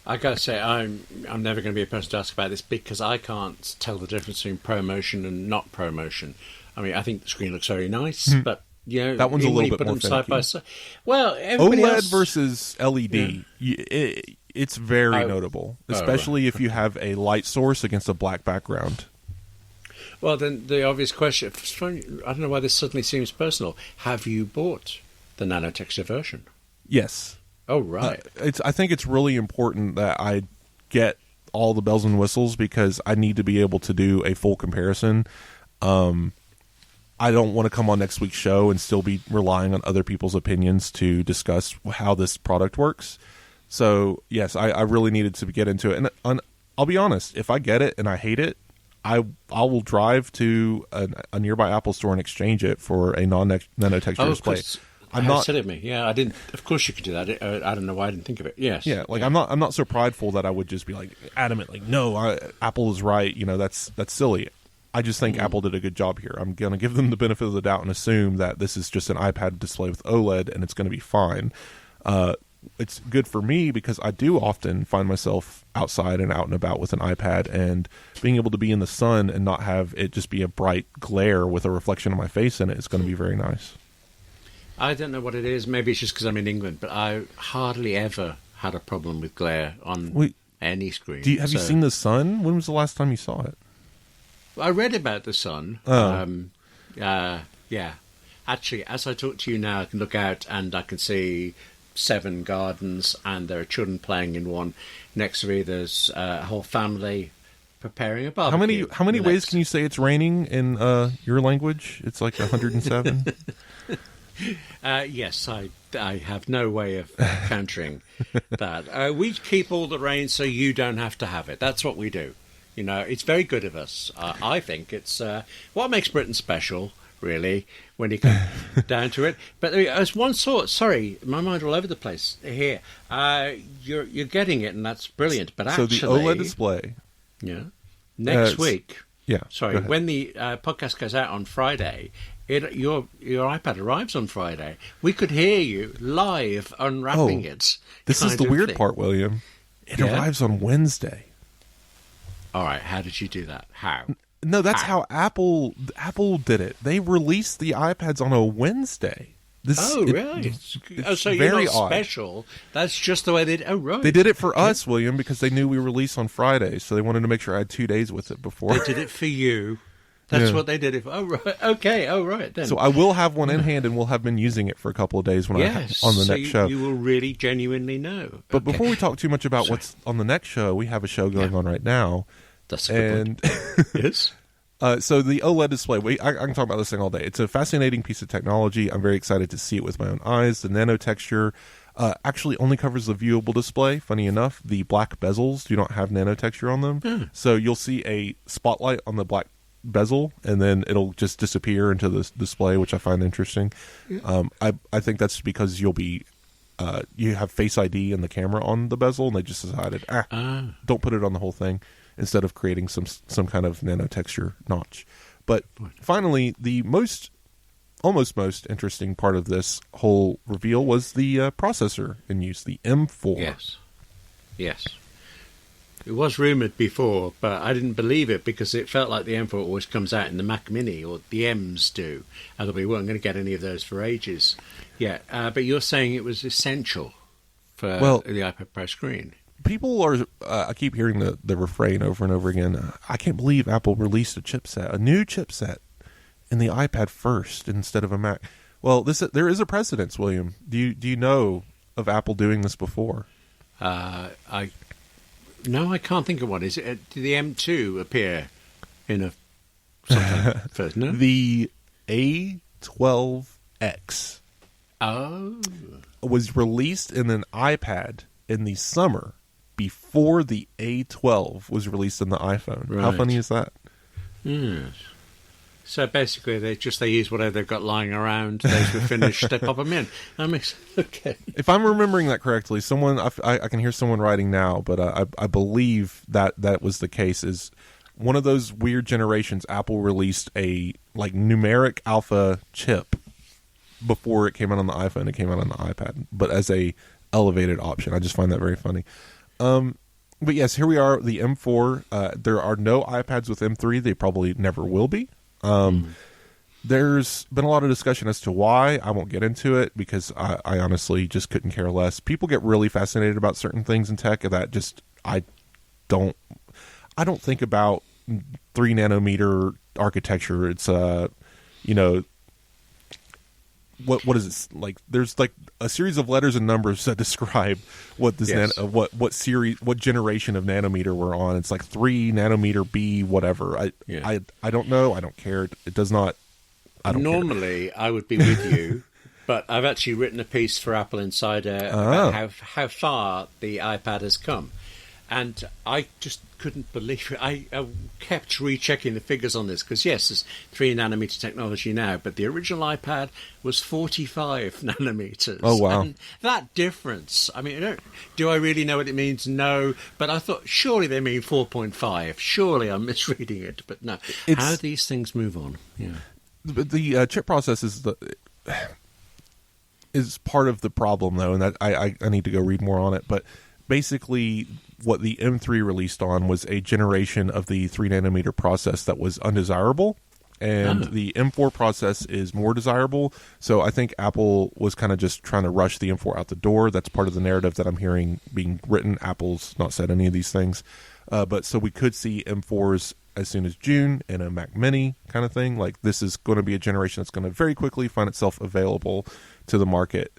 I gotta say, I'm never going to be a person to ask about this because I can't tell the difference between ProMotion and not ProMotion. I mean, I think the screen looks very nice, but you know, That one's a when little you bit put more them side by finicky. side. Well, everybody OLED else, versus LED, it's very notable, especially if you have a light source against a black background. Well, then the obvious question, I don't know why this suddenly seems personal. Have you bought the nanotexture version? Yes. Oh, right. I think it's really important that I get all the bells and whistles because I need to be able to do a full comparison. I don't want to come on next week's show and still be relying on other people's opinions to discuss how this product works. So, yes, I really needed to get into it. And I'll be honest, if I get it and I hate it, I will drive to a nearby Apple store and exchange it for a non-nanotexture display. I'm not silly of me. Yeah, I didn't. Of course, you could do that. I don't know why I didn't think of it. Yes. Yeah, like I'm not so prideful that I would just be like adamant, like no, Apple is right. You know, that's silly. I just think Apple did a good job here. I'm going to give them the benefit of the doubt and assume that this is just an iPad display with OLED and it's going to be fine. It's good for me because I do often find myself outside and out and about with an iPad, and being able to be in the sun and not have it just be a bright glare with a reflection of my face in it is going to be very nice. I don't know what it is. Maybe it's just because I'm in England, but I hardly ever had a problem with glare on any screen. Have you seen the sun? When was the last time you saw it? I read about the sun. Oh. Yeah. Actually, as I talk to you now, I can look out and I can see 7 gardens, and there are children playing in one. Next to me, there's a whole family preparing a barbecue. How many ways can you say it's raining in your language? It's like 107. Yes, I have no way of countering that. We keep all the rain so you don't have to have it. That's what we do. You know, it's very good of us. I think it's what makes Britain special, really, when you come down to it. But as one sort, sorry, my mind all over the place here. You're getting it, and that's brilliant. But so actually, the OLED display. Yeah. Next week. Yeah. Sorry, when the podcast goes out on Friday, your iPad arrives on Friday. We could hear you live unwrapping it. This is the weird part, William. It arrives on Wednesday. All right, how did you do that? How? No, that's how Apple did it. They released the iPads on a Wednesday. Really? So you're not special. That's just the way they did. Oh, right. They did it for us, William, because they knew we release on Friday, so they wanted to make sure I had 2 days with it before. They did it for you. That's what they did it for. Oh, right. Okay. Oh, right. Then. So I will have one in hand, and we'll have been using it for a couple of days on the next show. You will really genuinely know. But before we talk too much about what's on the next show, we have a show going on right now. That's a good point. Yes. So the OLED display, I can talk about this thing all day. It's a fascinating piece of technology. I'm very excited to see it with my own eyes. The nanotexture actually only covers the viewable display. Funny enough, the black bezels do not have nanotexture on them. So you'll see a spotlight on the black bezel, and then it'll just disappear into the display, which I find interesting. I think that's because you'll be you have Face ID and the camera on the bezel, and they just decided, don't put it on the whole thing, instead of creating some kind of nanotexture notch. But finally, the almost most interesting part of this whole reveal was the processor in use, the M4. Yes. It was rumoured before, but I didn't believe it because it felt like the M4 always comes out in the Mac Mini, or the M's do, and we weren't going to get any of those for ages. Yeah, but you're saying it was essential for the iPad Pro screen. People are. I keep hearing the refrain over and over again. I can't believe Apple released a new chipset, in the iPad first instead of a Mac. Well, there is a precedence, William. Do you know of Apple doing this before? No, I can't think of one. Did the M2 appear in sometime first? No, the A12X. Was released in an iPad in the summer before the A12 was released in the iPhone. Right. How funny is that? Yes. So basically, they use whatever they've got lying around. Those were finished. They pop them in. That makes okay. If I'm remembering that correctly, I can hear someone writing now, but I believe that was the case. Is one of those weird generations, Apple released a like numeric alpha chip before it came out on the iPhone. It came out on the iPad, but as a elevated option. I just find that very funny. But yes, here we are, the M4. There are no iPads with M3. They probably never will be. There's been a lot of discussion as to why. I won't get into it because I honestly just couldn't care less. People get really fascinated about certain things in tech that just I don't think about 3 nanometer architecture. It's what is it like? There's like a series of letters and numbers that describe what this what series, what generation of nanometer we're on. It's like 3 nanometer B whatever. I don't know. I don't care. It does not. I don't Normally, care. I would be with you, but I've actually written a piece for Apple Insider about how far the iPad has come. And I just couldn't believe it. I kept rechecking the figures on this because, yes, there's 3 nanometer technology now, but the original iPad was 45 nanometers. Oh, wow. And that difference, I mean, do I really know what it means? No. But I thought, surely they mean 4.5. Surely I'm misreading it. But no. How these things move on. Yeah. The chip process is part of the problem, though, and that I need to go read more on it. But basically, what the M3 released on was a generation of the 3 nanometer process that was undesirable, and the M4 process is more desirable. So I think Apple was kind of just trying to rush the M4 out the door. That's part of the narrative that I'm hearing being written. Apple's not said any of these things. But so we could see M4s as soon as June in a Mac Mini kind of thing. Like, this is going to be a generation that's going to very quickly find itself available to the market.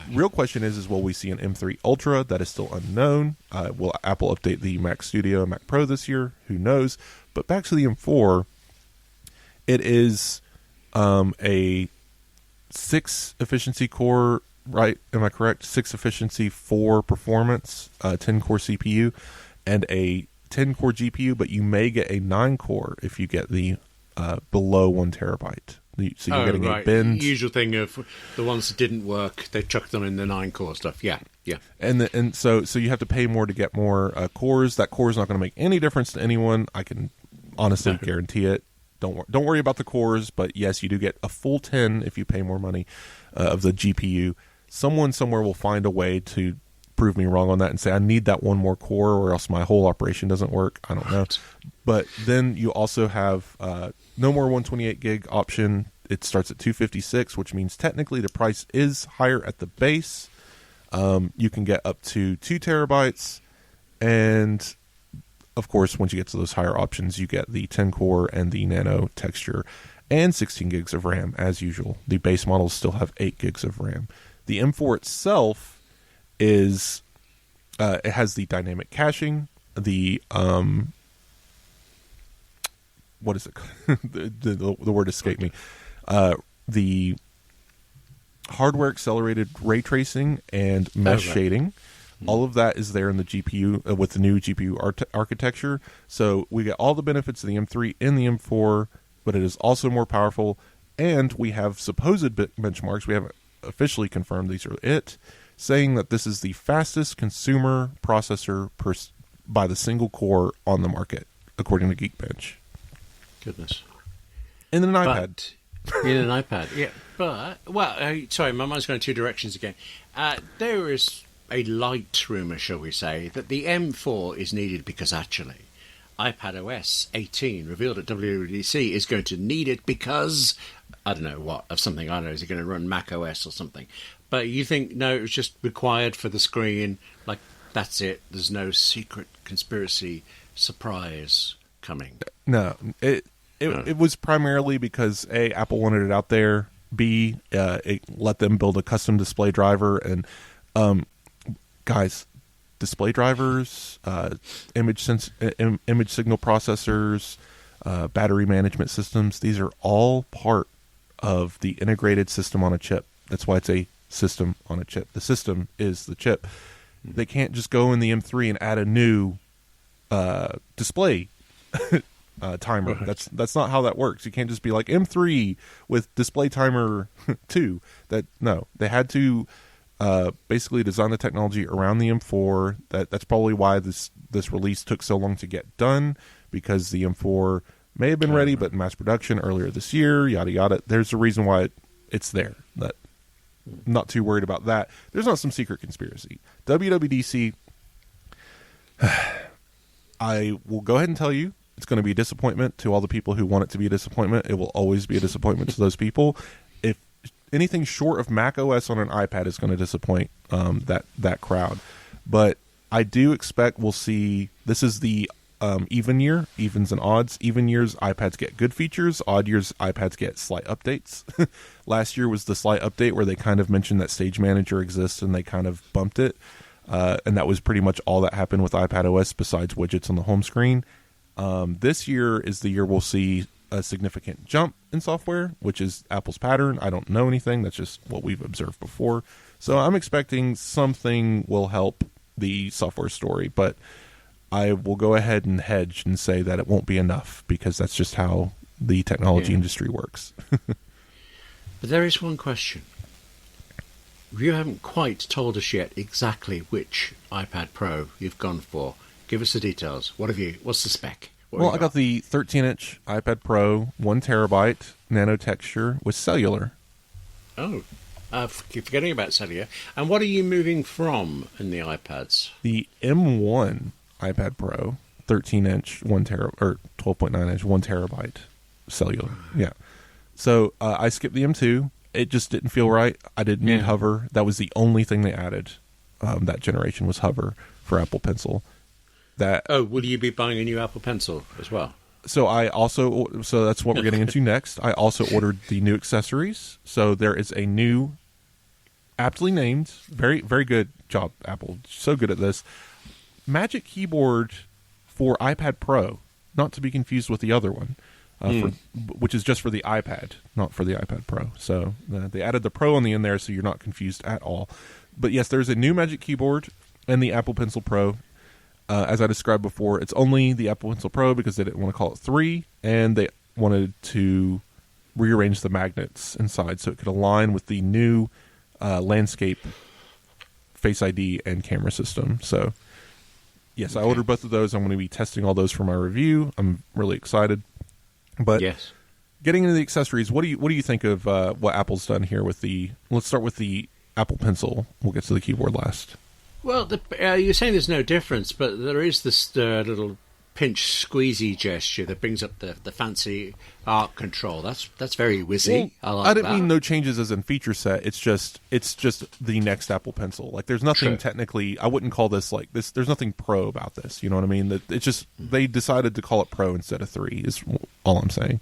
Real question is will we see an M3 Ultra? That is still unknown. Will Apple update the Mac Studio and Mac Pro this year? Who knows? But back to the M4, it is a 6 efficiency core, right? Am I correct? 6 efficiency, 4 performance, 10 core CPU, and a 10 core GPU, but you may get a 9 core if you get the below 1 terabyte. So you're getting a bin. Usual thing of the ones that didn't work, they chucked them in the 9 core stuff. Yeah. And so you have to pay more to get more cores. That core is not going to make any difference to anyone. I can honestly guarantee it. Don't worry about the cores, but yes, you do get a full 10 if you pay more money of the GPU. Someone somewhere will find a way to prove me wrong on that and say I need that one more core or else my whole operation doesn't work. I don't know. But then you also have no more 128 gig option. It starts at $256, which means technically the price is higher at the base. You can get up to 2 terabytes, and of course once you get to those higher options you get the 10 core and the nano texture and 16 gigs of RAM as usual. The base models still have 8 gigs of RAM. The M4 itself is it has the dynamic caching, the what is it? the word escaped me. The hardware accelerated ray tracing and mesh shading. All of that is there in the GPU with the new GPU architecture. So we get all the benefits of the M3 in the M4, but it is also more powerful. And we have supposed benchmarks. We haven't officially confirmed these are it, saying that this is the fastest consumer processor by the single core on the market, according to Geekbench. Goodness. In an iPad. In an iPad, yeah. But, sorry, my mind's going 2 directions again. There is a light rumour, shall we say, that the M4 is needed because actually iPadOS 18 revealed at WWDC is going to need it because, I don't know what, of something, I don't know, is it going to run Mac OS or something? But you think, no, it was just required for the screen, like, that's it, there's no secret conspiracy surprise coming. No, it was primarily because, A, Apple wanted it out there, B, it let them build a custom display driver, and guys, display drivers, image signal processors, battery management systems, these are all part of the integrated system on a chip. That's why it's a system on a chip. The system is the chip. They can't just go in the M3 and add a new display timer. Right. That's not how that works. You can't just be like M3 with display timer 2. No, they had to basically design the technology around the M4. That's probably why this release took so long to get done, because the M4 may have been ready, but mass production earlier this year, yada yada. There's a reason why it's there. That I'm not too worried about that. There's not some secret conspiracy. WWDC, I will go ahead and tell you, it's going to be a disappointment to all the people who want it to be a disappointment. It will always be a disappointment to those people. If anything short of Mac OS on an iPad is going to disappoint that crowd. But I do expect we'll see, this is the even year, evens and odds. Even years, iPads get good features. Odd years, iPads get slight updates. Last year was the slight update where they kind of mentioned that Stage Manager exists and they kind of bumped it. And that was pretty much all that happened with iPad OS besides widgets on the home screen. This year is the year we'll see a significant jump in software, which is Apple's pattern. I don't know anything. That's just what we've observed before. So I'm expecting something will help the software story, but I will go ahead and hedge and say that it won't be enough because that's just how the technology industry works. But there is one question. You haven't quite told us yet exactly which iPad Pro you've gone for. Give us the details. What's the spec? I got the 13-inch iPad Pro, 1 terabyte nano texture with cellular. Oh, keep forgetting about cellular. And what are you moving from in the iPads? The M1 iPad Pro, 13-inch, 12.9-inch, 1 terabyte cellular. Yeah. So I skipped the M2. It just didn't feel right. I didn't need hover. That was the only thing they added. That generation was hover for Apple Pencil. Will you be buying a new Apple Pencil as well? So that's what we're getting into next. I also ordered the new accessories. So there is a new, aptly named, very, very good job, Apple. So good at this. Magic Keyboard for iPad Pro, not to be confused with the other one, which is just for the iPad, not for the iPad Pro. So they added the Pro on the end there, so you're not confused at all. But yes, there's a new Magic Keyboard and the Apple Pencil Pro. As I described before, it's only the Apple Pencil Pro because they didn't want to call it 3, and they wanted to rearrange the magnets inside so it could align with the new landscape Face ID and camera system. So yes, I ordered both of those. I'm going to be testing all those for my review. I'm really excited. But getting into the accessories, what do you think of what Apple's done here with the? Let's start with the Apple Pencil. We'll get to the keyboard last. Well, you're saying there's no difference, but there is this little pinch squeezy gesture that brings up the fancy arc control. That's very whizzy. Well, I didn't mean no changes as in feature set. It's just the next Apple Pencil. Like there's nothing technically. I wouldn't call this like this. There's nothing pro about this. You know what I mean? It's just they decided to call it Pro instead of 3. Is all I'm saying.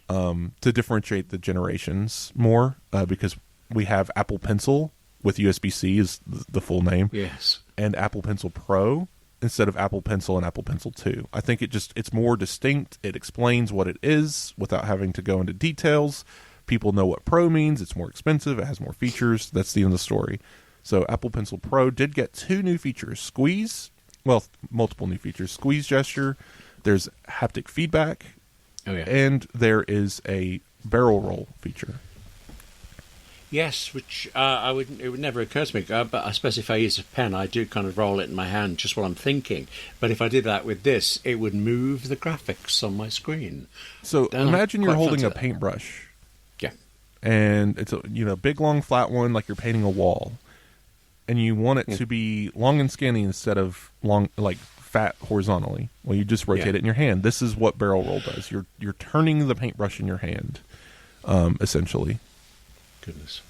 To differentiate the generations more, because we have Apple Pencil with USB-C is the full name. Yes. And Apple Pencil Pro instead of Apple Pencil and Apple Pencil 2. I think it's more distinct. It explains what it is without having to go into details. People know what Pro means. It's more expensive. It has more features. That's the end of the story. So Apple Pencil Pro did get 2 new features. Squeeze, multiple new features. Squeeze gesture. There's haptic feedback. Oh, yeah. And there is a barrel roll feature. Yes, which it would never occur to me. But I suppose if I use a pen, I do kind of roll it in my hand just while I'm thinking. But if I did that with this, it would move the graphics on my screen. So imagine you're holding a paintbrush. Yeah. And it's a big, long, flat one like you're painting a wall. And you want it to be long and skinny instead of long, like fat horizontally. Well, you just rotate it in your hand. This is what barrel roll does. You're turning the paintbrush in your hand, essentially. Goodness.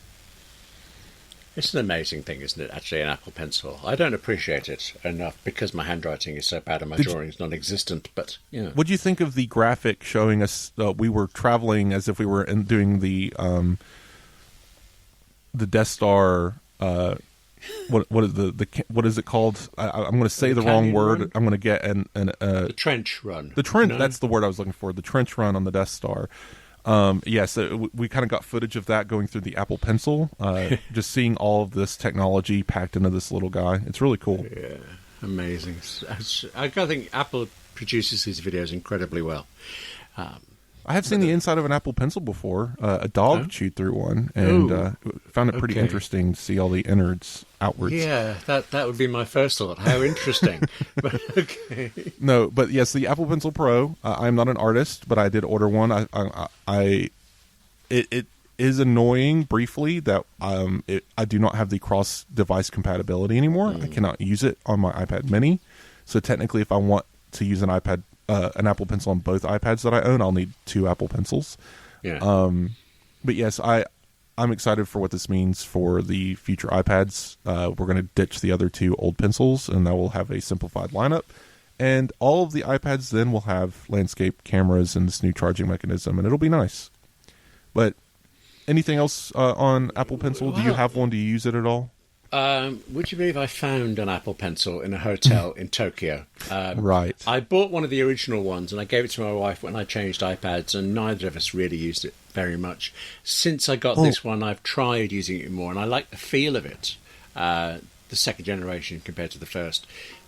It's an amazing thing, isn't it, actually, an Apple Pencil. I don't appreciate it enough because my handwriting is so bad and my drawing is non-existent, but, What do you think of the graphic showing us we were traveling as if we were doing the Death Star, what is it called? I'm going to say the wrong word. Run? I'm going to get the trench run. The trench, that's the word I was looking for, the trench run on the Death Star. So we kind of got footage of that going through the Apple Pencil, just seeing all of this technology packed into this little guy. It's really cool. Yeah, amazing. I think Apple produces these videos incredibly well. I have seen the inside of an Apple Pencil before. A dog chewed through one, and found it pretty interesting to see all the innards outwards. Yeah, that would be my first thought. How interesting. But okay. No, but yes, the Apple Pencil Pro. I'm not an artist, but I did order one. It is annoying briefly that I do not have the cross-device compatibility anymore. I cannot use it on my iPad Mini. So technically, if I want to use an Apple Pencil on both iPads that I own, I'll need 2 Apple Pencils. Yeah. But yes, I'm excited for what this means for the future iPads. We're going to ditch the other 2 old pencils, and that will have a simplified lineup. And all of the iPads then will have landscape cameras and this new charging mechanism, and it'll be nice. But anything else on Apple Pencil? Do you have one? Do you use it at all? Would you believe I found an Apple Pencil in a hotel in Tokyo? Right. I bought one of the original ones and I gave it to my wife when I changed iPads, and neither of us really used it very much. Since I got this one, I've tried using it more, and I like the feel of it, the second generation compared to the first.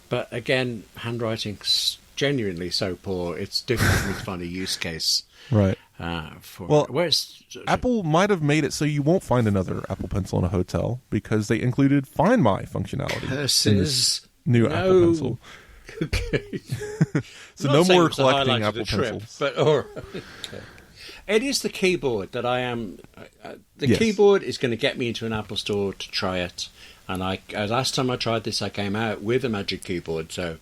But again, handwriting's genuinely so poor, it's difficult for me to find a use case. Right. Whereas Apple might have made it so you won't find another Apple Pencil in a hotel because they included Find My functionality in this new Apple Pencil. Okay. So no more collecting Apple Pencils. But okay. It is the keyboard that I am. Yes. Keyboard is going to get me into an Apple store to try it. And last time I tried this, I came out with a Magic Keyboard. So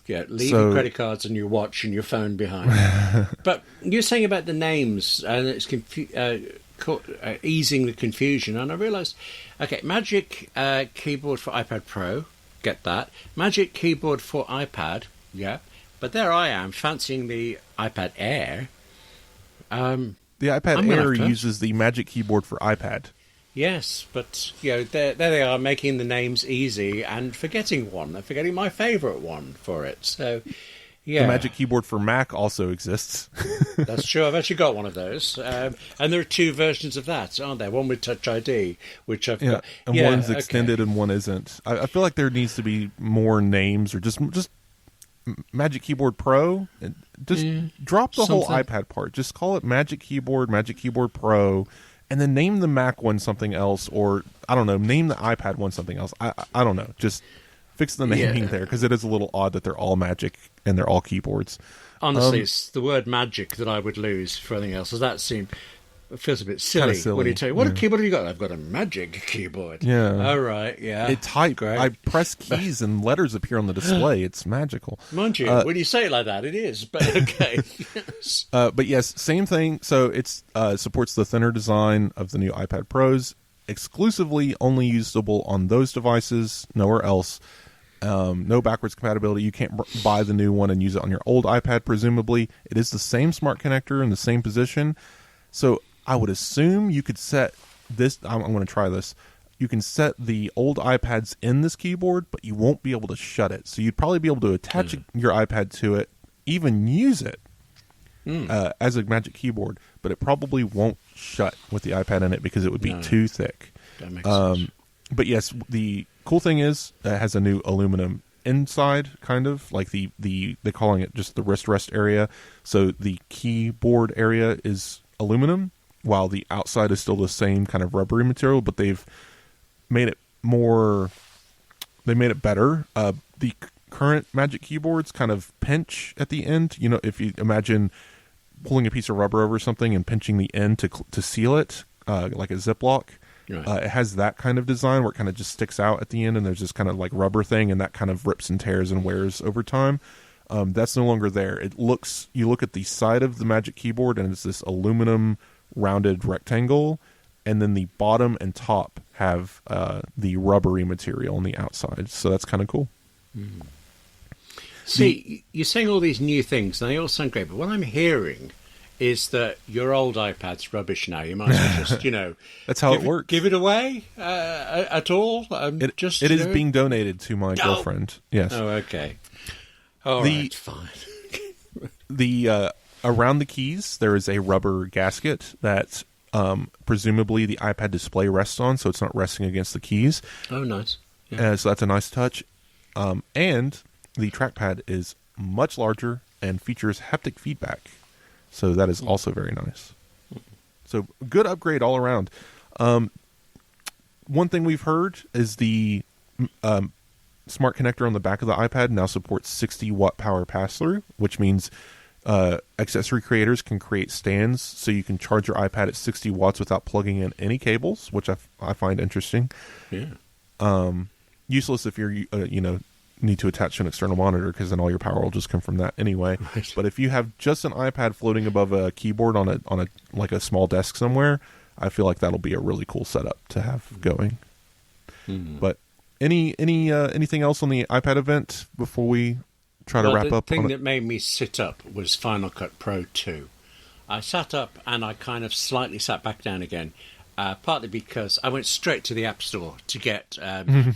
leave your credit cards and your watch and your phone behind. But you're saying about the names, and it's easing the confusion. And I realised, okay, Magic Keyboard for iPad Pro, get that. Magic Keyboard for iPad, yeah. But there I am, fancying the iPad Air. The iPad Air uses the Magic Keyboard for iPad. Yes, but there they are, making the names easy and forgetting one. They're forgetting my favourite one for it. So, yeah. The Magic Keyboard for Mac also exists. That's true. I've actually got one of those. And there are 2 versions of that, aren't there? One with Touch ID, which I've got. And one's extended and one isn't. I feel like there needs to be more names, or just Magic Keyboard Pro. Just drop the whole iPad part. Just call it Magic Keyboard Pro. And then name the Mac one something else, or, I don't know, name the iPad one something else. I don't know. Just fix the naming there, because it is a little odd that they're all Magic and they're all keyboards. Honestly, it's the word magic that I would lose for anything else. Does that it feels a bit silly when you tell you, what keyboard have you got? I've got a Magic Keyboard. Yeah. All right, yeah. I press keys and letters appear on the display. It's magical. Mind you, when you say it like that, it is. But okay. Yes. But yes, same thing. So it supports the thinner design of the new iPad Pros, exclusively only usable on those devices, nowhere else. No backwards compatibility. You can't buy the new one and use it on your old iPad, presumably. It is the same smart connector in the same position. So I would assume you could set this. I'm going to try this. You can set the old iPads in this keyboard, but you won't be able to shut it. So you'd probably be able to attach your iPad to it, even use it as a Magic Keyboard, but it probably won't shut with the iPad in it because it would be too thick. That makes sense. But yes, the cool thing is it has a new aluminum inside, kind of like they're calling it just the wrist rest area. So the keyboard area is aluminum, while the outside is still the same kind of rubbery material, but they've made it better. The current Magic Keyboards kind of pinch at the end. If you imagine pulling a piece of rubber over something and pinching the end to seal it, like a Ziploc. Right. It has that kind of design where it kind of just sticks out at the end, and there's this kind of like rubber thing, and that kind of rips and tears and wears over time. That's no longer there. You look at the side of the Magic Keyboard, and it's this aluminum rounded rectangle, and then the bottom and top have the rubbery material on the outside. So that's kind of cool. Mm. See, you're saying all these new things, and they all sound great, but what I'm hearing is that your old iPad's rubbish now. You might as well just, that's how it works. Give it away at all? It is being donated to my girlfriend. Yes. Oh, okay. All right, fine. Around the keys, there is a rubber gasket that presumably the iPad display rests on, so it's not resting against the keys. Oh, nice. Yeah. So that's a nice touch. And the trackpad is much larger and features haptic feedback. So that is also very nice. So good upgrade all around. One thing we've heard is the smart connector on the back of the iPad now supports 60-watt power pass-through, which means accessory creators can create stands so you can charge your iPad at 60 watts without plugging in any cables, which I find interesting. Yeah. Useless if you're need to attach to an external monitor, because then all your power will just come from that anyway. Right. But if you have just an iPad floating above a keyboard on a like a small desk somewhere, I feel like that'll be a really cool setup to have going. But anything else on the iPad event before we try to wrap up? The thing that made me sit up was Final Cut Pro 2. I sat up and I kind of slightly sat back down again, partly because I went straight to the App Store to get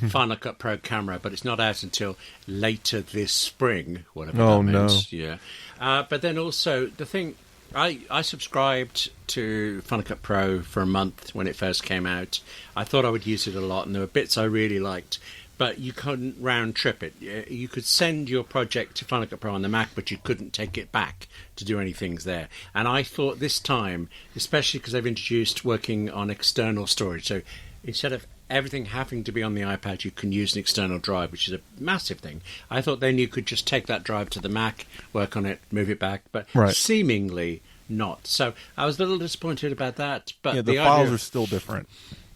Final Cut Pro camera, but it's not out until later this spring, whatever that means. Yeah. But then also the thing, I subscribed to Final Cut Pro for a month when it first came out. I thought I would use it a lot, and there were bits I really liked, but you couldn't round trip it. You could send your project to Final Cut Pro on the Mac, but you couldn't take it back to do any things there. And I thought this time, especially because they've introduced working on external storage, so instead of everything having to be on the iPad, you can use an external drive, which is a massive thing. I thought then you could just take that drive to the Mac, work on it, move it back, but seemingly not. So I was a little disappointed about that. But the files are still different.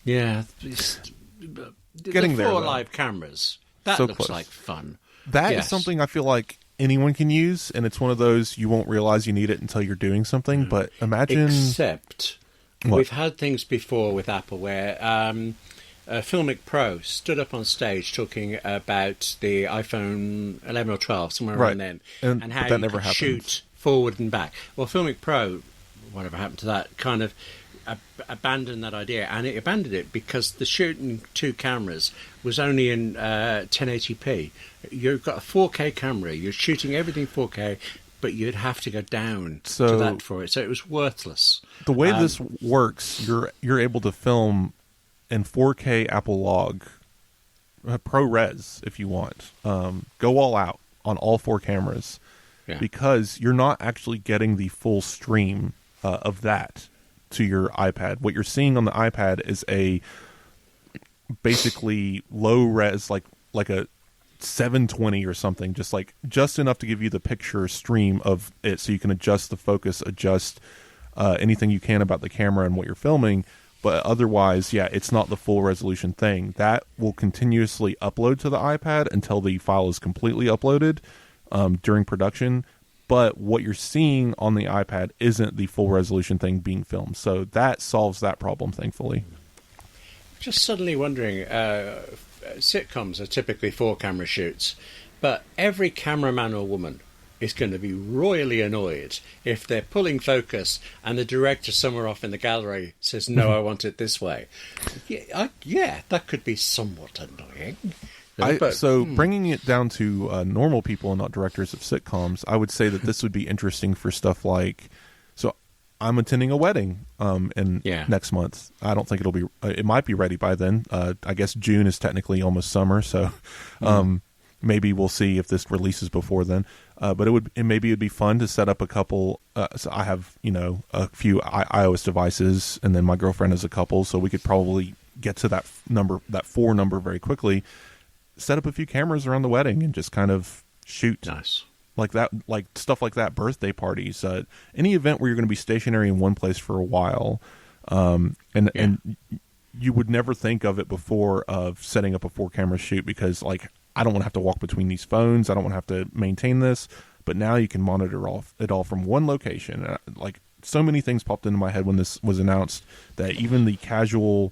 Yeah. Getting there, 4 though. live cameras. That So looks close. like fun. That is something I feel like anyone can use, and it's one of those you won't realize you need it until you're doing something. But imagine... Except we've had things before with Apple where Filmic Pro stood up on stage talking about the iPhone 11 or 12, somewhere around then, and how that you never could happened. shoot forward and back. Well, Filmic Pro, whatever happened to that, kind of abandoned that idea, and it abandoned it because the shooting 2 cameras was only in 1080p. You've got a 4K camera, you're shooting everything 4K, but you'd have to go down to that for it, so it was worthless. The way this works, you're able to film in 4K Apple Log, ProRes if you want. Go all out on all 4 cameras, because you're not actually getting the full stream of that to your iPad. What you're seeing on the iPad is a basically low res, like a 720 or something, just enough to give you the picture stream of it, so you can adjust the focus, adjust anything you can about the camera and what you're filming. But otherwise, it's not the full resolution thing. That will continuously upload to the iPad until the file is completely uploaded during production. But what you're seeing on the iPad isn't the full resolution thing being filmed. So that solves that problem, thankfully. Just suddenly wondering, sitcoms are typically 4 camera shoots, but every cameraman or woman is going to be royally annoyed if they're pulling focus and the director somewhere off in the gallery says, no, I want it this way. That could be somewhat annoying. Bringing it down to normal people and not directors of sitcoms, I would say that this would be interesting for stuff like... So I'm attending a wedding next month. I don't think it'll be... it might be ready by then. I guess June is technically almost summer, so maybe we'll see if this releases before then. But maybe it'd be fun to set up a couple... so I have, a few iOS devices, and then my girlfriend has a couple, so we could probably get to that 4 number very quickly. Set up a few cameras around the wedding and just kind of shoot. Nice. Like that, like stuff like that, birthday parties, any event where you're going to be stationary in one place for a while. And you would never think of it before of setting up a 4-camera shoot, because I don't want to have to walk between these phones. I don't want to have to maintain this, but now you can monitor it all from one location. So many things popped into my head when this was announced, that even the casual,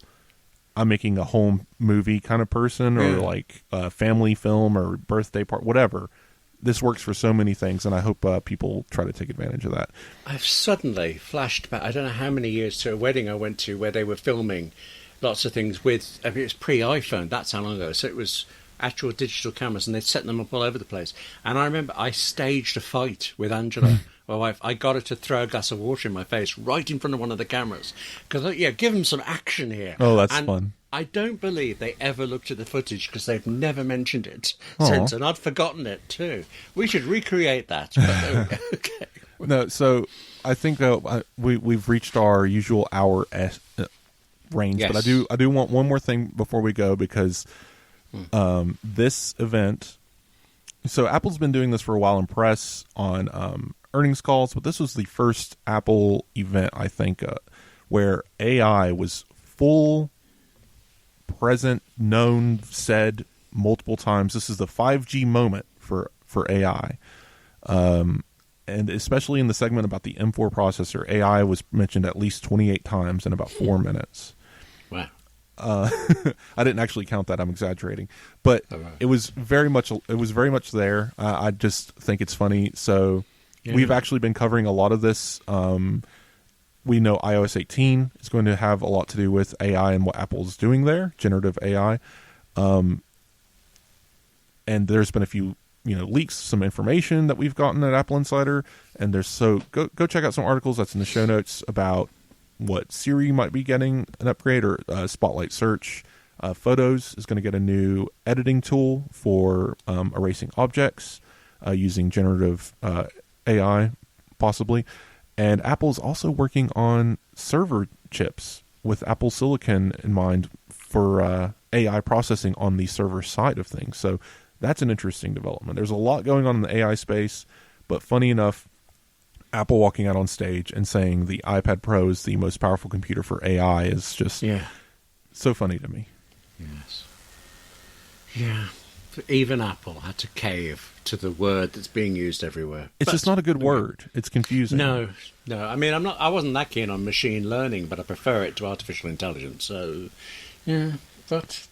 I'm making a home movie kind of person, or a family film or birthday part, whatever. This works for so many things, and I hope people try to take advantage of that. I've suddenly flashed back, I don't know how many years, to a wedding I went to where they were filming lots of things with, it was pre-iPhone, that's how long ago, so it was actual digital cameras, and they'd set them up all over the place. And I remember I staged a fight with Angela, my wife. I got her to throw a glass of water in my face right in front of one of the cameras. Because, give them some action here. Oh, that's fun. I don't believe they ever looked at the footage, because they've never mentioned it since, and I'd forgotten it too. We should recreate that. But, okay. No, so I think we've reached our usual hour range, Yes. but I do want one more thing before we go, because this event. So Apple's been doing this for a while in press on earnings calls, but this was the first Apple event, I think, where AI was full, present, known, said multiple times. This is the 5G moment for AI. And especially in the segment about the M4 processor, AI was mentioned at least 28 times in about 4 minutes. Wow. I didn't actually count that. I'm exaggerating, but it was very much there. I just think it's funny. So we've actually been covering a lot of this. We know iOS 18 is going to have a lot to do with AI and what Apple's doing there, generative AI. And there's been a few, leaks, some information that we've gotten at Apple Insider, and go check out some articles that's in the show notes about what Siri might be getting an upgrade, or Spotlight Search. Photos is going to get a new editing tool for erasing objects using generative AI, possibly. And Apple's also working on server chips with Apple Silicon in mind for AI processing on the server side of things. So that's an interesting development. There's a lot going on in the AI space, but funny enough, Apple walking out on stage and saying the iPad Pro is the most powerful computer for AI is just so funny to me. Yes. Yeah. Even Apple had to cave to the word that's being used everywhere. It's just not a good word. It's confusing. No. I mean, I wasn't that keen on machine learning, but I prefer it to artificial intelligence. So, yeah, but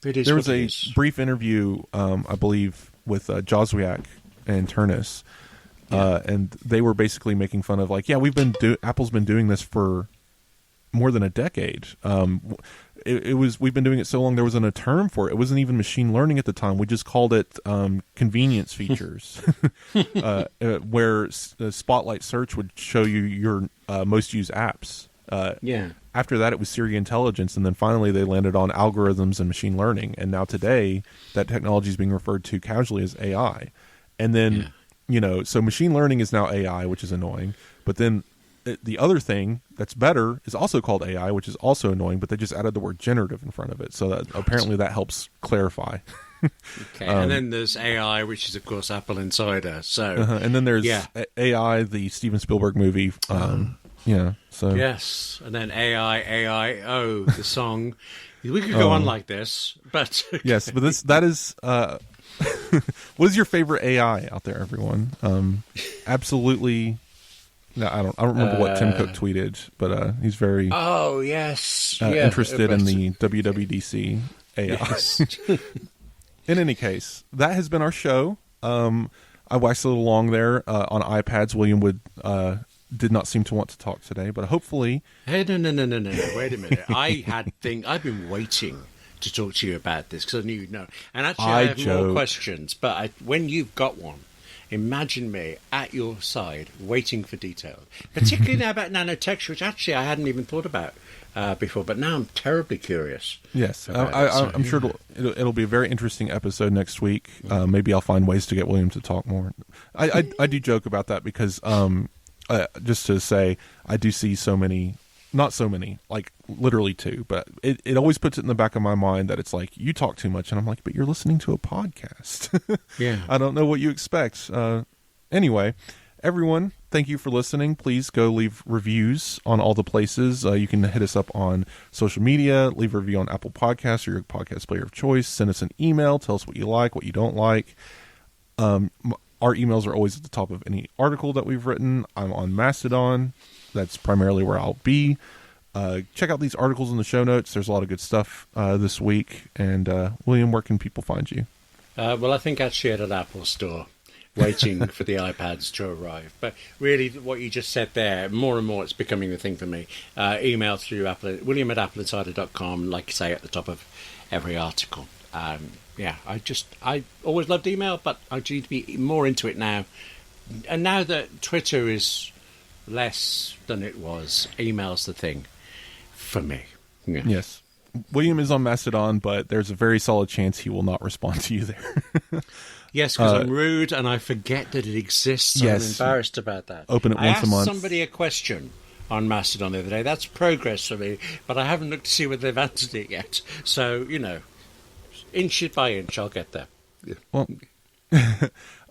it is. There was a brief interview, I believe, with Joswiak and Turnus. And they were basically making fun of, like, Apple's been doing this for more than a decade. We've been doing it so long, there wasn't a term for it. It wasn't even machine learning at the time. We just called it convenience features, where Spotlight Search would show you your most used apps. After that, it was Siri Intelligence, and then finally they landed on algorithms and machine learning. And now today, that technology is being referred to casually as AI. And then... so machine learning is now AI, which is annoying. But then the other thing that's better is also called AI, which is also annoying, but they just added the word generative in front of it. So that apparently that helps clarify. Okay. And then there's AI, which is, of course, Apple Insider. So and then there's AI, the Steven Spielberg movie. So yes. And then AI, the song. We could go on like this, but... Yes, but that is... what is your favorite AI out there, everyone? Absolutely. No, I don't remember what Tim Cook tweeted, but he's very interested in the WWDC AI. Yes. In any case, that has been our show. I waxed a little long there on iPads. William did not seem to want to talk today, but hopefully... Hey, no. Wait a minute. I've been waiting to talk to you about this because I knew you'd know. And actually, I have more questions, but when you've got one, imagine me at your side waiting for details, particularly now about nanotexture, which actually I hadn't even thought about before, but now I'm terribly curious. Yes, I'm sure it'll be a very interesting episode next week. Maybe I'll find ways to get William to talk more. I do joke about that because just to say, I do see so many... Not so many, like literally 2, but it always puts it in the back of my mind that it's like, you talk too much, and I'm like, but you're listening to a podcast. I don't know what you expect. Anyway, everyone, thank you for listening. Please go leave reviews on all the places. You can hit us up on social media, leave a review on Apple Podcasts or your podcast player of choice. Send us an email. Tell us what you like, what you don't like. Our emails are always at the top of any article that we've written. I'm on Mastodon. That's primarily where I'll be. Check out these articles in the show notes. There's a lot of good stuff this week. And William, where can people find you? Well, I think actually at an Apple store, waiting for the iPads to arrive. But really, what you just said there, more and more it's becoming the thing for me. Email through William at appleinsider.com, like you say, at the top of every article. I always loved email, but I need to be more into it now. And now that Twitter is less than it was, email's the thing for me. Yeah. Yes. William is on Mastodon, but there's a very solid chance he will not respond to you there. Yes, because I'm rude and I forget that it exists. So Yes. I'm embarrassed about that. Open it I once a asked month. somebody a question on Mastodon the other day. That's progress for me, but I haven't looked to see whether they've answered it yet. So, inch by inch, I'll get there.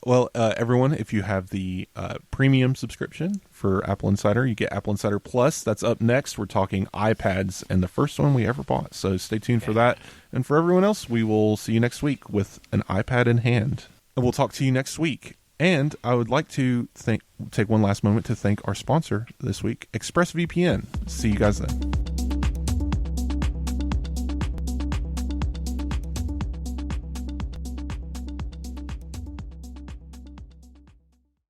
Well, everyone, if you have the premium subscription for Apple Insider, you get Apple Insider Plus. That's up next. We're talking iPads and the first one we ever bought. So stay tuned for that. And for everyone else, we will see you next week with an iPad in hand. And we'll talk to you next week. And I would like to take one last moment to thank our sponsor this week, ExpressVPN. See you guys then.